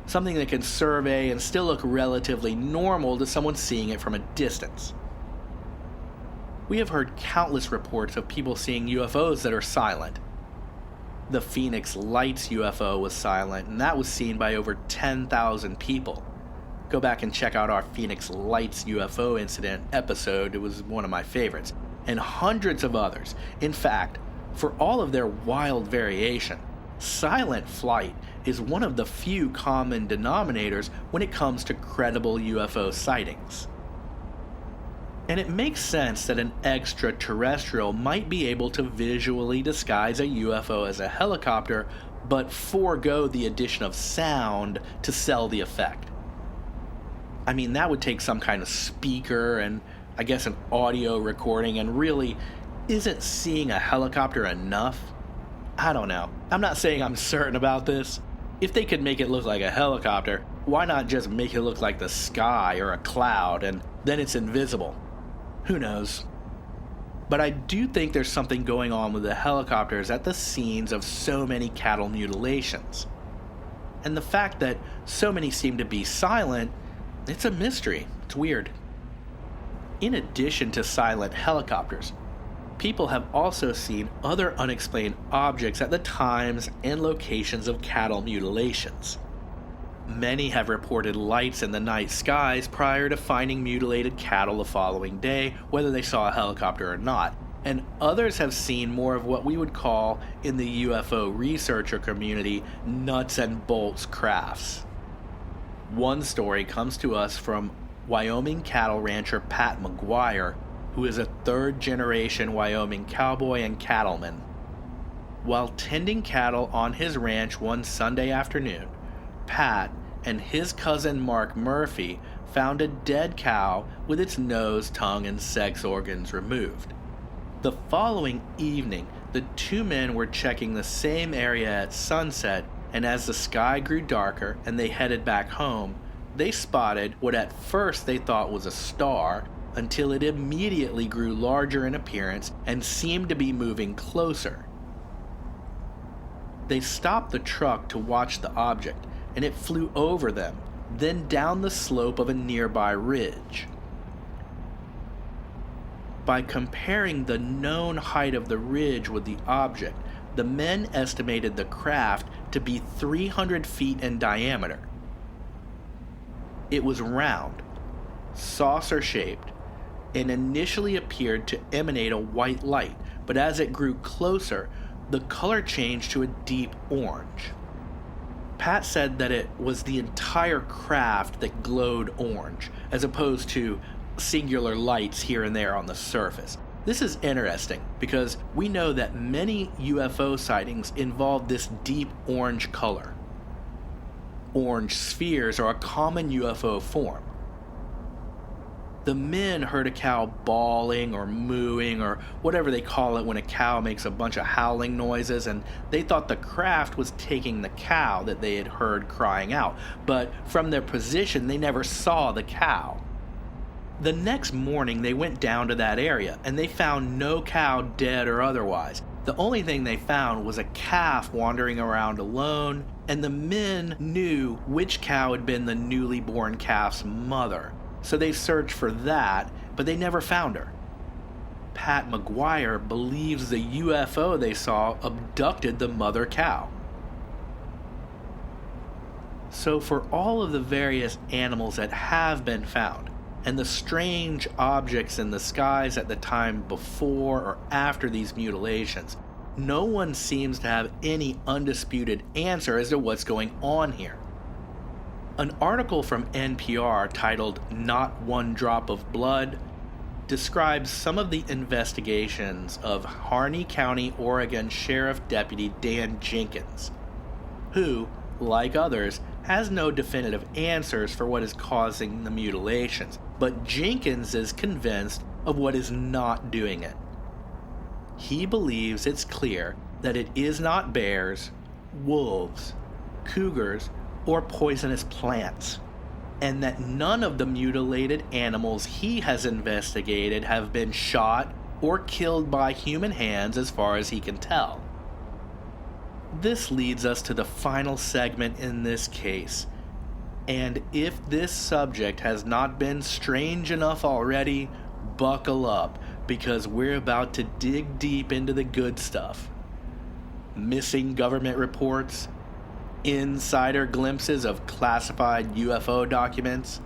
Something that can survey and still look relatively normal to someone seeing it from a distance. We have heard countless reports of people seeing UFOs that are silent. The Phoenix Lights UFO was silent, and that was seen by over 10,000 people. Go back and check out our Phoenix Lights UFO incident episode. It was one of my favorites. And hundreds of others. In fact, for all of their wild variation, silent flight is one of the few common denominators when it comes to credible UFO sightings. And it makes sense that an extraterrestrial might be able to visually disguise a UFO as a helicopter, but forego the addition of sound to sell the effect. I mean, that would take some kind of speaker and, I guess, an audio recording, and really, isn't seeing a helicopter enough? I don't know. I'm not saying I'm certain about this. If they could make it look like a helicopter, why not just make it look like the sky or a cloud, and then it's invisible? Who knows? But I do think there's something going on with the helicopters at the scenes of so many cattle mutilations. And the fact that so many seem to be silent, it's a mystery. It's weird. In addition to silent helicopters, people have also seen other unexplained objects at the times and locations of cattle mutilations. Many have reported lights in the night skies prior to finding mutilated cattle the following day, whether they saw a helicopter or not, and others have seen more of what we would call, in the UFO researcher community, nuts and bolts crafts. One story comes to us from Wyoming cattle rancher Pat McGuire, who is a third-generation Wyoming cowboy and cattleman. While tending cattle on his ranch one Sunday afternoon, Pat and his cousin Mark Murphy found a dead cow with its nose, tongue, and sex organs removed. The following evening, the two men were checking the same area at sunset, and as the sky grew darker and they headed back home, they spotted what at first they thought was a star, until it immediately grew larger in appearance and seemed to be moving closer. They stopped the truck to watch the object, and it flew over them, then down the slope of a nearby ridge. By comparing the known height of the ridge with the object, the men estimated the craft to be 300 feet in diameter. It was round, saucer-shaped, and initially appeared to emanate a white light, but as it grew closer, the color changed to a deep orange. Pat said that it was the entire craft that glowed orange, as opposed to singular lights here and there on the surface. This is interesting because we know that many UFO sightings involve this deep orange color. Orange spheres are a common UFO form. The men heard a cow bawling or mooing or whatever they call it when a cow makes a bunch of howling noises, and they thought the craft was taking the cow that they had heard crying out, but from their position they never saw the cow. The next morning they went down to that area and they found no cow, dead or otherwise. The only thing they found was a calf wandering around alone, and the men knew which cow had been the newly born calf's mother. So they searched for that, but they never found her. Pat McGuire believes the UFO they saw abducted the mother cow. So for all of the various animals that have been found, and the strange objects in the skies at the time before or after these mutilations, no one seems to have any undisputed answer as to what's going on here. An article from NPR titled "Not One Drop of Blood" describes some of the investigations of Harney County, Oregon Sheriff Deputy Dan Jenkins, who, like others, has no definitive answers for what is causing the mutilations, but Jenkins is convinced of what is not doing it. He believes it's clear that it is not bears, wolves, cougars, or poisonous plants, and that none of the mutilated animals he has investigated have been shot or killed by human hands as far as he can tell. This leads us to the final segment in this case, and if this subject has not been strange enough already, buckle up, because we're about to dig deep into the good stuff. Missing government reports, insider glimpses of classified UFO documents,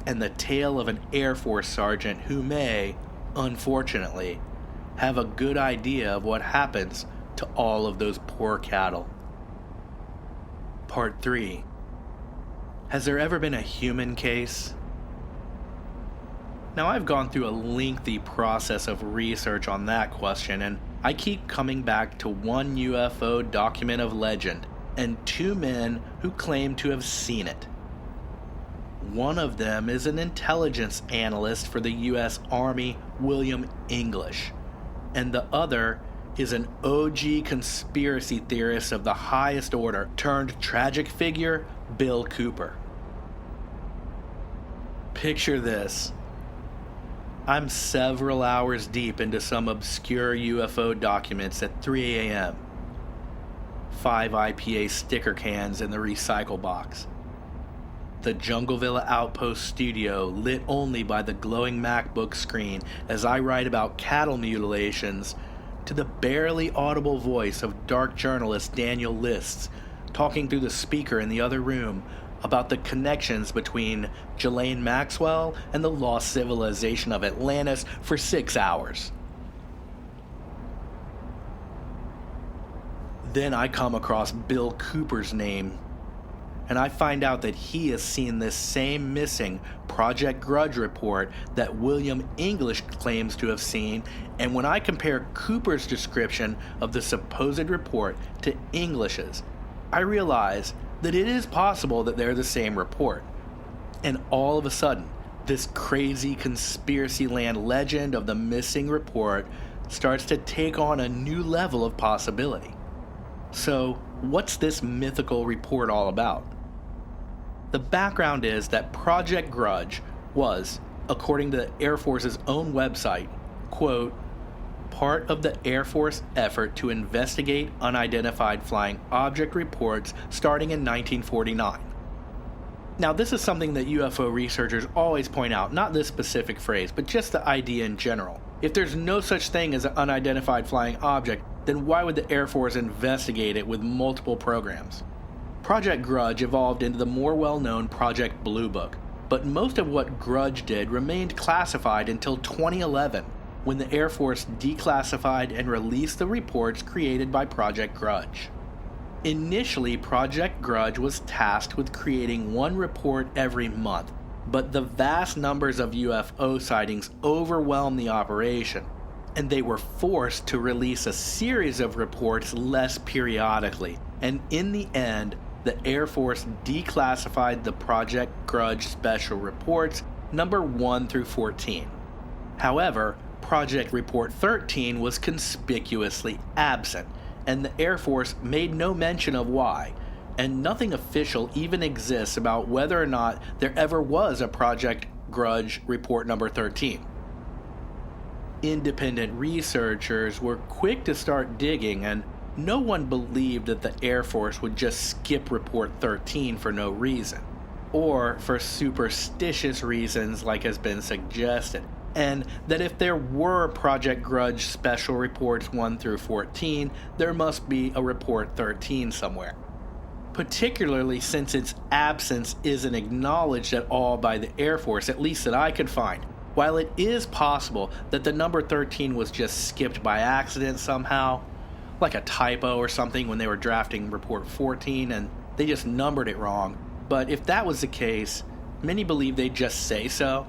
and the tale of an Air Force sergeant who may, unfortunately, have a good idea of what happens to all of those poor cattle. Part 3. Has there ever been a human case? Now, I've gone through a lengthy process of research on that question, and I keep coming back to one UFO document of legend and two men who claim to have seen it. One of them is an intelligence analyst for the U.S. Army, William English, and the other is an OG conspiracy theorist of the highest order turned tragic figure, Bill Cooper. Picture this. I'm several hours deep into some obscure UFO documents at 3 a.m. 5 IPA sticker cans in the recycle box. The Jungle Villa Outpost studio lit only by the glowing MacBook screen as I write about cattle mutilations, to the barely audible voice of dark journalist Daniel Lists talking through the speaker in the other room about the connections between Ghislaine Maxwell and the lost civilization of Atlantis for 6 hours. Then I come across Bill Cooper's name, and I find out that he has seen this same missing Project Grudge report that William English claims to have seen, and when I compare Cooper's description of the supposed report to English's, I realize that it is possible that they're the same report. And all of a sudden, this crazy conspiracy land legend of the missing report starts to take on a new level of possibility. So, what's this mythical report all about? The background is that Project Grudge was, according to the Air Force's own website, quote, part of the Air Force effort to investigate unidentified flying object reports starting in 1949. Now, this is something that UFO researchers always point out, not this specific phrase, but just the idea in general. If there's no such thing as an unidentified flying object, then why would the Air Force investigate it with multiple programs? Project Grudge evolved into the more well-known Project Blue Book, but most of what Grudge did remained classified until 2011, when the Air Force declassified and released the reports created by Project Grudge. Initially, Project Grudge was tasked with creating one report every month, but the vast numbers of UFO sightings overwhelmed the operation, and they were forced to release a series of reports less periodically, and in the end, the Air Force declassified the Project Grudge special reports number 1 through 14. However, Project Report 13 was conspicuously absent, and the Air Force made no mention of why, and nothing official even exists about whether or not there ever was a Project Grudge Report number 13. Independent researchers were quick to start digging, and no one believed that the Air Force would just skip Report 13 for no reason, or for superstitious reasons like has been suggested, and that if there were Project Grudge Special Reports 1 through 14, there must be a Report 13 somewhere. Particularly since its absence isn't acknowledged at all by the Air Force, at least that I could find. While it is possible that the number 13 was just skipped by accident somehow, like a typo or something when they were drafting Report 14 and they just numbered it wrong, but if that was the case, many believe they'd just say so.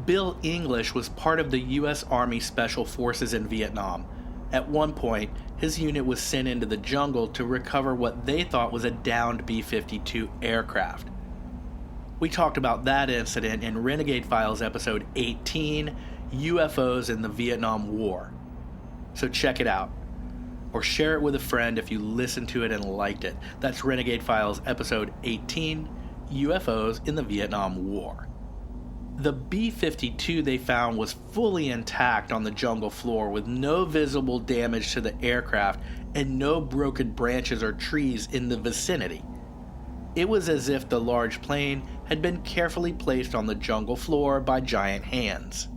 Bill English was part of the U.S. Army Special Forces in Vietnam. At one point, his unit was sent into the jungle to recover what they thought was a downed B-52 aircraft. We talked about that incident in Renegade Files episode 18, UFOs in the Vietnam War. So check it out. Or share it with a friend if you listened to it and liked it. That's Renegade Files episode 18, UFOs in the Vietnam War. The B-52 they found was fully intact on the jungle floor with no visible damage to the aircraft and no broken branches or trees in the vicinity. It was as if the large plane had been carefully placed on the jungle floor by giant hands.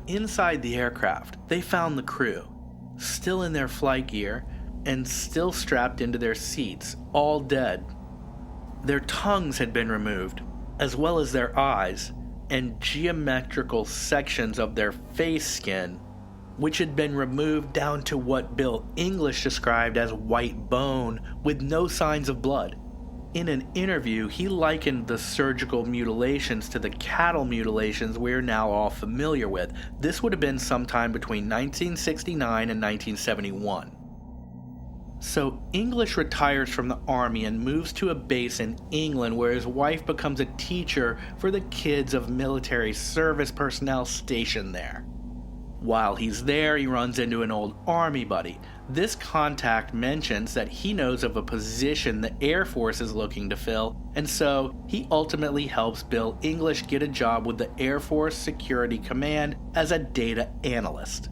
Inside the aircraft, they found the crew, still in their flight gear, and still strapped into their seats, all dead. Their tongues had been removed, as well as their eyes, and geometrical sections of their face skin, which had been removed down to what Bill English described as white bone with no signs of blood. In an interview, he likened the surgical mutilations to the cattle mutilations we're now all familiar with. This would have been sometime between 1969 and 1971. So English retires from the army and moves to a base in England where his wife becomes a teacher for the kids of military service personnel stationed there. While he's there, he runs into an old army buddy. This contact mentions that he knows of a position the Air Force is looking to fill, and so he ultimately helps Bill English get a job with the Air Force Security Command as a data analyst.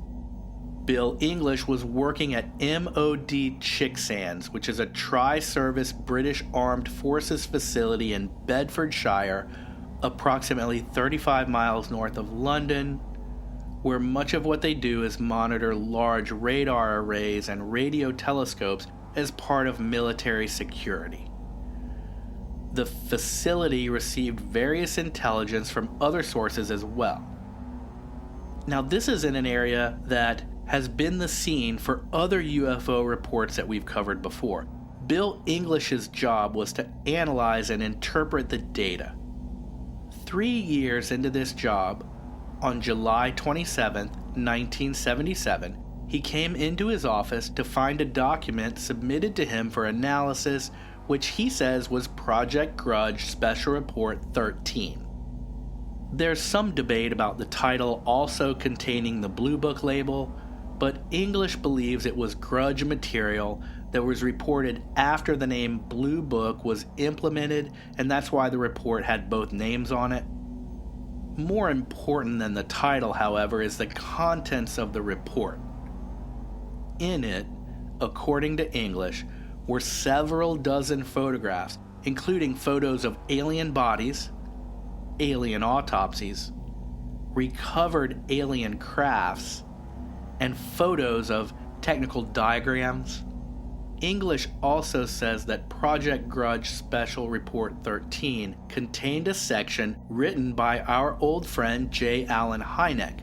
Bill English was working at MOD Chicksands, which is a tri-service British Armed Forces facility in Bedfordshire, approximately 35 miles north of London, where much of what they do is monitor large radar arrays and radio telescopes as part of military security. The facility received various intelligence from other sources as well. Now, this is in an area that has been the scene for other UFO reports that we've covered before. Bill English's job was to analyze and interpret the data. 3 years into this job, on July 27, 1977, he came into his office to find a document submitted to him for analysis, which he says was Project Grudge Special Report 13. There's some debate about the title also containing the Blue Book label, but English believes it was Grudge material that was reported after the name Blue Book was implemented, and that's why the report had both names on it. More important than the title, however, is the contents of the report. In it, according to English, were several dozen photographs, including photos of alien bodies, alien autopsies, recovered alien crafts, and photos of technical diagrams. English also says that Project Grudge Special Report 13 contained a section written by our old friend J. Allen Hynek,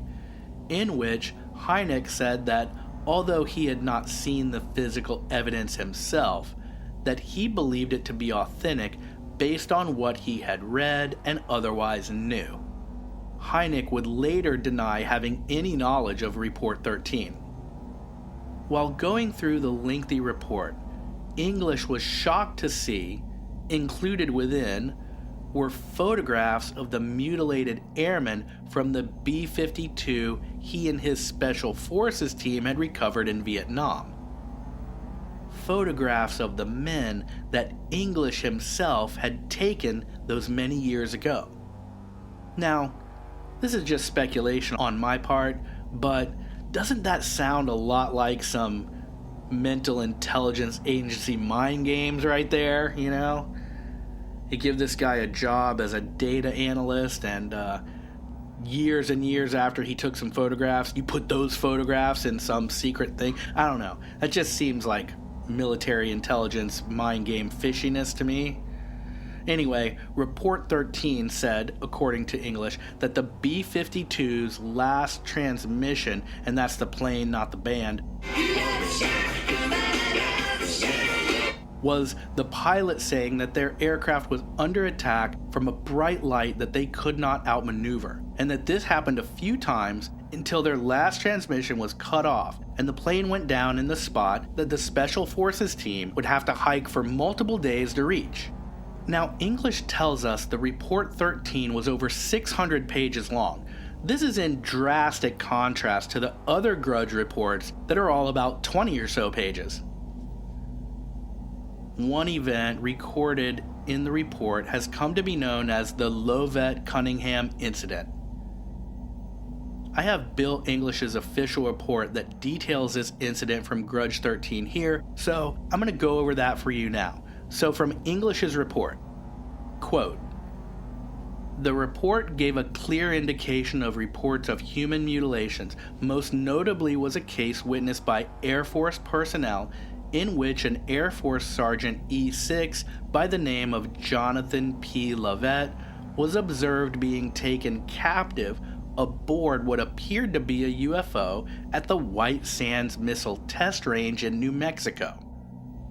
in which Hynek said that although he had not seen the physical evidence himself, that he believed it to be authentic based on what he had read and otherwise knew. Hynek would later deny having any knowledge of Report 13. While going through the lengthy report, English was shocked to see, included within, were photographs of the mutilated airmen from the B-52 he and his Special Forces team had recovered in Vietnam. Photographs of the men that English himself had taken those many years ago. Now, this is just speculation on my part, but doesn't that sound a lot like some mental intelligence agency mind games right there, you know? You give this guy a job as a data analyst, and years and years after he took some photographs, you put those photographs in some secret thing. I don't know. That just seems like military intelligence mind game fishiness to me. Anyway, Report 13 said, according to English, that the B-52's last transmission, and that's the plane, not the band, was the pilot saying that their aircraft was under attack from a bright light that they could not outmaneuver, and that this happened a few times until their last transmission was cut off and the plane went down in the spot that the Special Forces team would have to hike for multiple days to reach. Now, English tells us the Report 13 was over 600 pages long. This is in drastic contrast to the other Grudge reports that are all about 20 or so pages. One event recorded in the report has come to be known as the Lovett Cunningham Incident. I have Bill English's official report that details this incident from Grudge 13 here, so I'm going to go over that for you now. So from English's report, quote, "The report gave a clear indication of reports of human mutilations. Most notably was a case witnessed by Air Force personnel in which an Air Force Sergeant E6 by the name of Jonathan P. Lovett was observed being taken captive aboard what appeared to be a UFO at the White Sands Missile Test Range in New Mexico.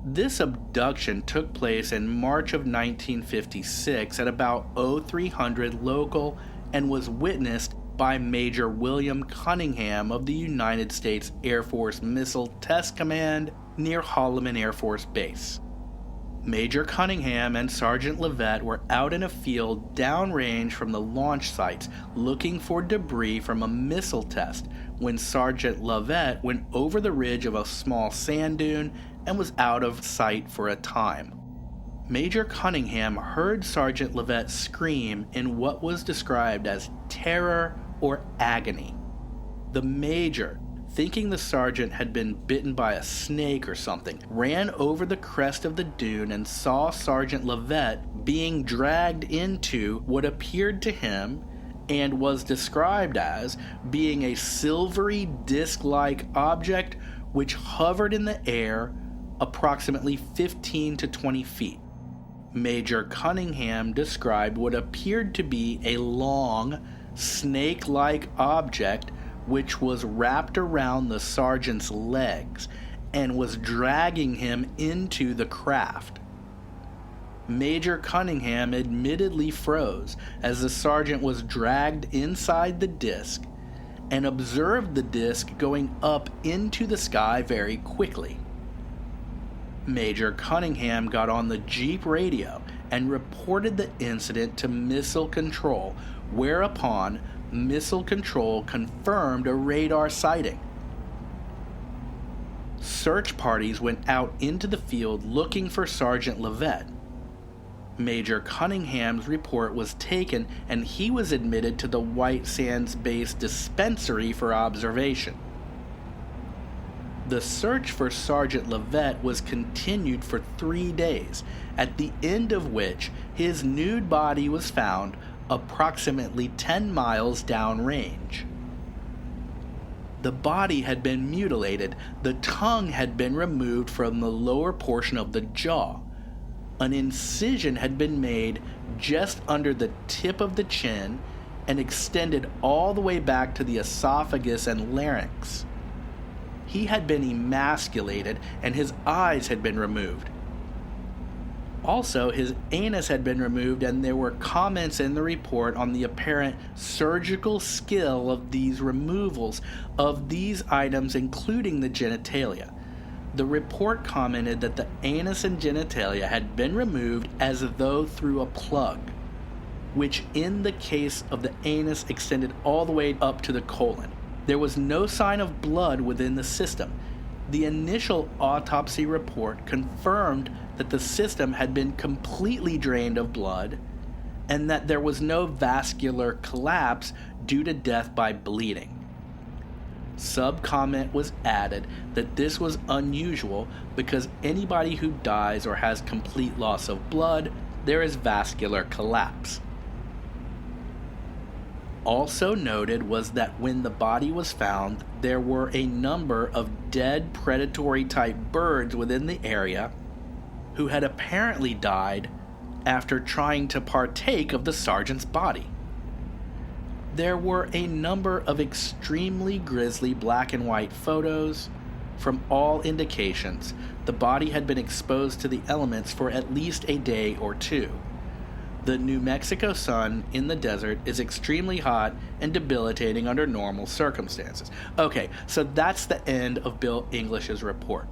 This abduction took place in March of 1956 at about 0300 local and was witnessed by Major William Cunningham of the United States Air Force Missile Test Command near Holloman Air Force Base. Major Cunningham and Sergeant Lovett were out in a field downrange from the launch sites looking for debris from a missile test when Sergeant Lovett went over the ridge of a small sand dune and was out of sight for a time. Major Cunningham heard Sergeant Lovett scream in what was described as terror or agony. The major, thinking the sergeant had been bitten by a snake or something, ran over the crest of the dune and saw Sergeant Lovett being dragged into what appeared to him and was described as being a silvery disc-like object which hovered in the air approximately 15 to 20 feet. Major Cunningham described what appeared to be a long, snake-like object which was wrapped around the sergeant's legs and was dragging him into the craft. Major Cunningham admittedly froze as the sergeant was dragged inside the disc and observed the disc going up into the sky very quickly. Major Cunningham got on the Jeep radio and reported the incident to Missile Control, whereupon Missile Control confirmed a radar sighting. Search parties went out into the field looking for Sergeant Lovett. Major Cunningham's report was taken and he was admitted to the White Sands Base dispensary for observation. The search for Sergeant Lovett was continued for 3 days, at the end of which his nude body was found approximately 10 miles downrange. The body had been mutilated, the tongue had been removed from the lower portion of the jaw. An incision had been made just under the tip of the chin and extended all the way back to the esophagus and larynx. He had been emasculated and his eyes had been removed. Also, his anus had been removed, and there were comments in the report on the apparent surgical skill of these removals of these items, including the genitalia. The report commented that the anus and genitalia had been removed as though through a plug, which in the case of the anus extended all the way up to the colon. There was no sign of blood within the system. The initial autopsy report confirmed that the system had been completely drained of blood and that there was no vascular collapse due to death by bleeding. Sub-comment was added that this was unusual because anybody who dies or has complete loss of blood, there is vascular collapse. Also noted was that when the body was found, there were a number of dead predatory-type birds within the area who had apparently died after trying to partake of the sergeant's body. There were a number of extremely grisly black and white photos. From all indications, the body had been exposed to the elements for at least a day or two. The New Mexico sun in the desert is extremely hot and debilitating under normal circumstances. Okay, so that's the end of Bill English's report.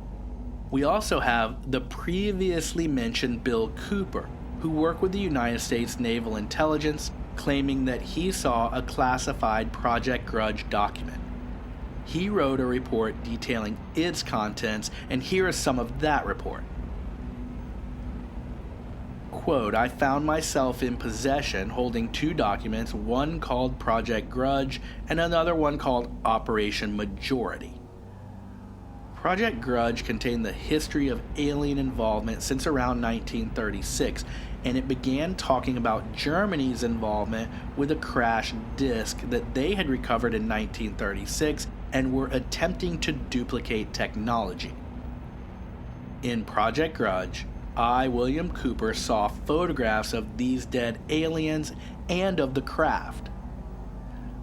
We also have the previously mentioned Bill Cooper, who worked with the United States Naval Intelligence, claiming that he saw a classified Project Grudge document. He wrote a report detailing its contents, and here is some of that report. Quote, I found myself in possession holding 2 documents, one called Project Grudge and another one called Operation Majority. Project Grudge contained the history of alien involvement since around 1936, and it began talking about Germany's involvement with a crashed disk that they had recovered in 1936 and were attempting to duplicate technology. In Project Grudge, I, William Cooper, saw photographs of these dead aliens and of the craft.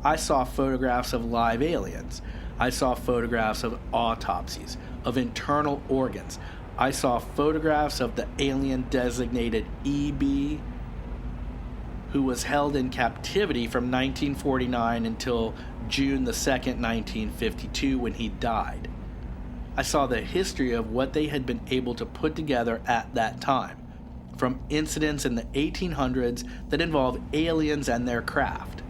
I saw photographs of live aliens. I saw photographs of autopsies, of internal organs. I saw photographs of the alien designated EB, who was held in captivity from 1949 until June the 2nd, 1952, when he died. I saw the history of what they had been able to put together at that time, from incidents in the 1800s that involved aliens and their craft.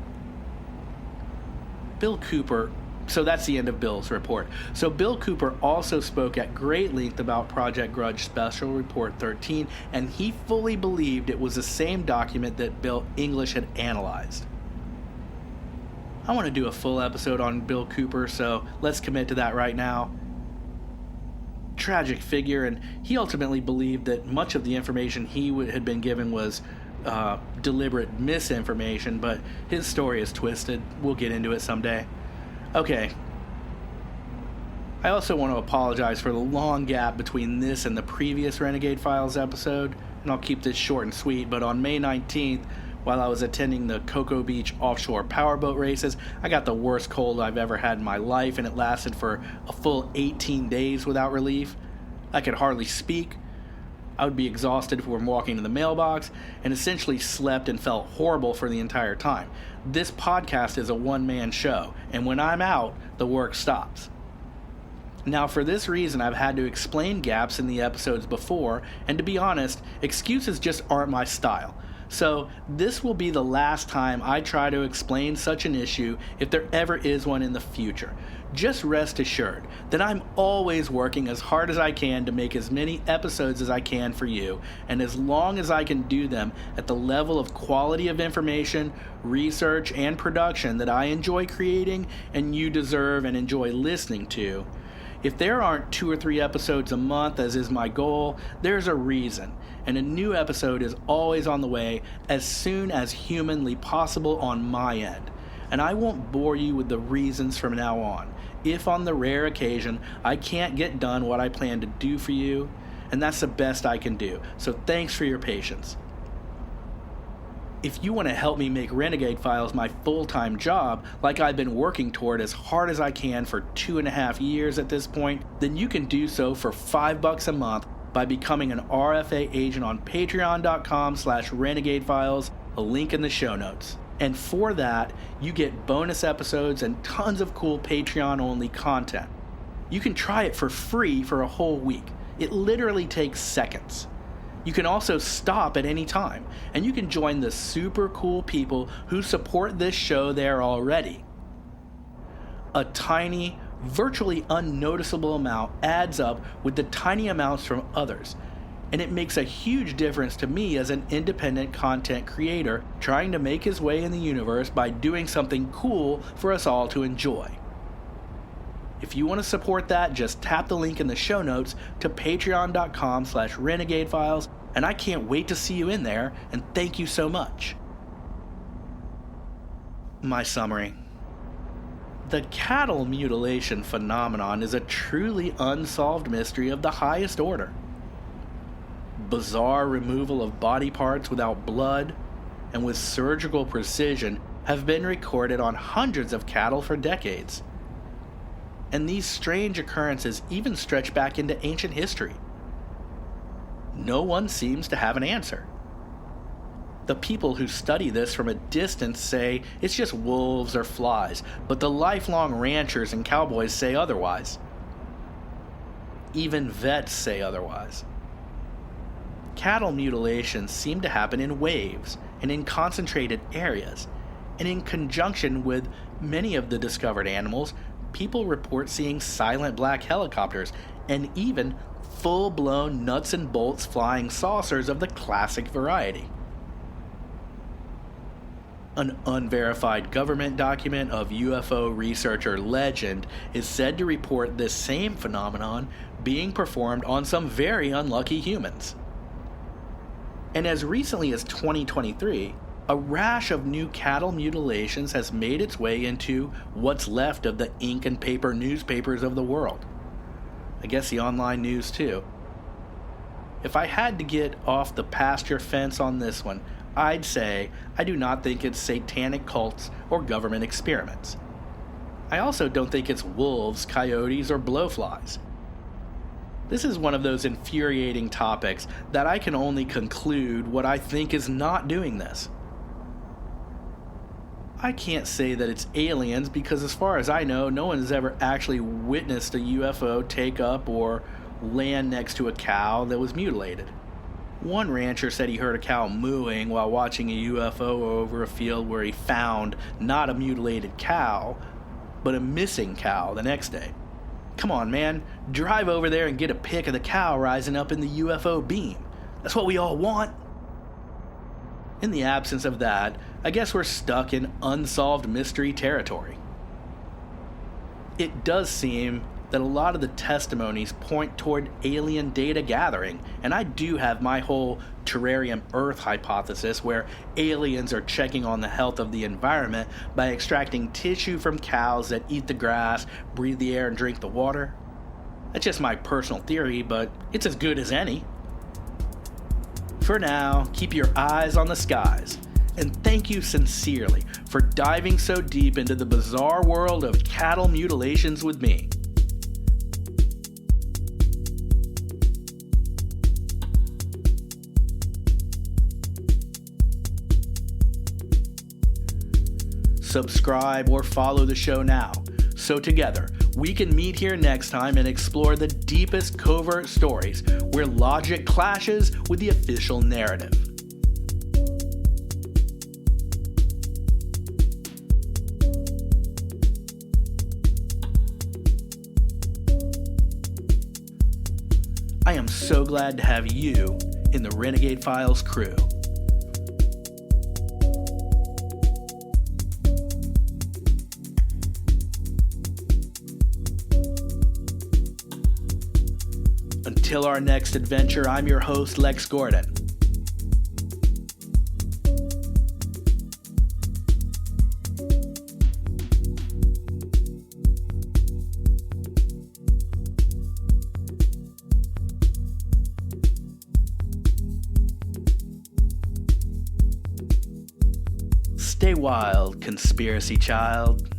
Bill Cooper, so that's the end of Bill's report. So Bill Cooper also spoke at great length about Project Grudge Special Report 13, and he fully believed it was the same document that Bill English had analyzed. I want to do a full episode on Bill Cooper, so let's commit to that right now. Tragic figure, and he ultimately believed that much of the information he had been given was deliberate misinformation, but his story is twisted. We'll get into it someday. Okay. I also want to apologize for the long gap between this and the previous Renegade Files episode, and I'll keep this short and sweet, but on May 19th, while I was attending the Cocoa Beach offshore powerboat races, I got the worst cold I've ever had in my life, and it lasted for a full 18 days without relief. I could hardly speak. I would be exhausted from walking to the mailbox, and essentially slept and felt horrible for the entire time. This podcast is a one-man show, and when I'm out, the work stops. Now, for this reason, I've had to explain gaps in the episodes before, and to be honest, excuses just aren't my style. So this will be the last time I try to explain such an issue, if there ever is one in the future. Just rest assured that I'm always working as hard as I can to make as many episodes as I can for you, and as long as I can do them at the level of quality of information, research, and production that I enjoy creating and you deserve and enjoy listening to. If there aren't 2 or 3 episodes a month, as is my goal, there's a reason, and a new episode is always on the way as soon as humanly possible on my end. And I won't bore you with the reasons from now on, if on the rare occasion I can't get done what I plan to do for you, and that's the best I can do, so thanks for your patience. If you want to help me make Renegade Files my full-time job, like I've been working toward as hard as I can for 2.5 years at this point, then you can do so for $5 a month by becoming an RFA agent on patreon.com/renegadefiles, a link in the show notes. And for that, you get bonus episodes and tons of cool Patreon-only content. You can try it for free for a whole week. It literally takes seconds. You can also stop at any time, and you can join the super cool people who support this show there already. A tiny, virtually unnoticeable amount adds up with the tiny amounts from others, and it makes a huge difference to me as an independent content creator trying to make his way in the universe by doing something cool for us all to enjoy. If you want to support that, just tap the link in the show notes to patreon.com/renegadefiles, and I can't wait to see you in there, and thank you so much. My summary. The cattle mutilation phenomenon is a truly unsolved mystery of the highest order. Bizarre removal of body parts without blood and with surgical precision have been recorded on hundreds of cattle for decades. And these strange occurrences even stretch back into ancient history. No one seems to have an answer. The people who study this from a distance say it's just wolves or flies, but the lifelong ranchers and cowboys say otherwise. Even vets say otherwise. Cattle mutilations seem to happen in waves and in concentrated areas, and in conjunction with many of the discovered animals, people report seeing silent black helicopters and even full-blown nuts and bolts flying saucers of the classic variety. An unverified government document of UFO researcher Legend is said to report this same phenomenon being performed on some very unlucky humans. And as recently as 2023, a rash of new cattle mutilations has made its way into what's left of the ink and paper newspapers of the world. I guess the online news too. If I had to get off the pasture fence on this one, I'd say I do not think it's satanic cults or government experiments. I also don't think it's wolves, coyotes, or blowflies. This is one of those infuriating topics that I can only conclude what I think is not doing this. I can't say that it's aliens because as far as I know, no one has ever actually witnessed a UFO take up or land next to a cow that was mutilated. One rancher said he heard a cow mooing while watching a UFO over a field where he found not a mutilated cow, but a missing cow the next day. Come on, man, drive over there and get a pic of the cow rising up in the UFO beam. That's what we all want. In the absence of that, I guess we're stuck in unsolved mystery territory. It does seem that a lot of the testimonies point toward alien data gathering, and I do have my whole terrarium Earth hypothesis where aliens are checking on the health of the environment by extracting tissue from cows that eat the grass, breathe the air, and drink the water. That's just my personal theory, but it's as good as any. For now, keep your eyes on the skies, and thank you sincerely for diving so deep into the bizarre world of cattle mutilations with me. Subscribe or follow the show now, so together we can meet here next time and explore the deepest covert stories where logic clashes with the official narrative. I am so glad to have you in the Renegade Files crew. Until our next adventure, I'm your host, Lex Gordon. Stay wild, conspiracy child.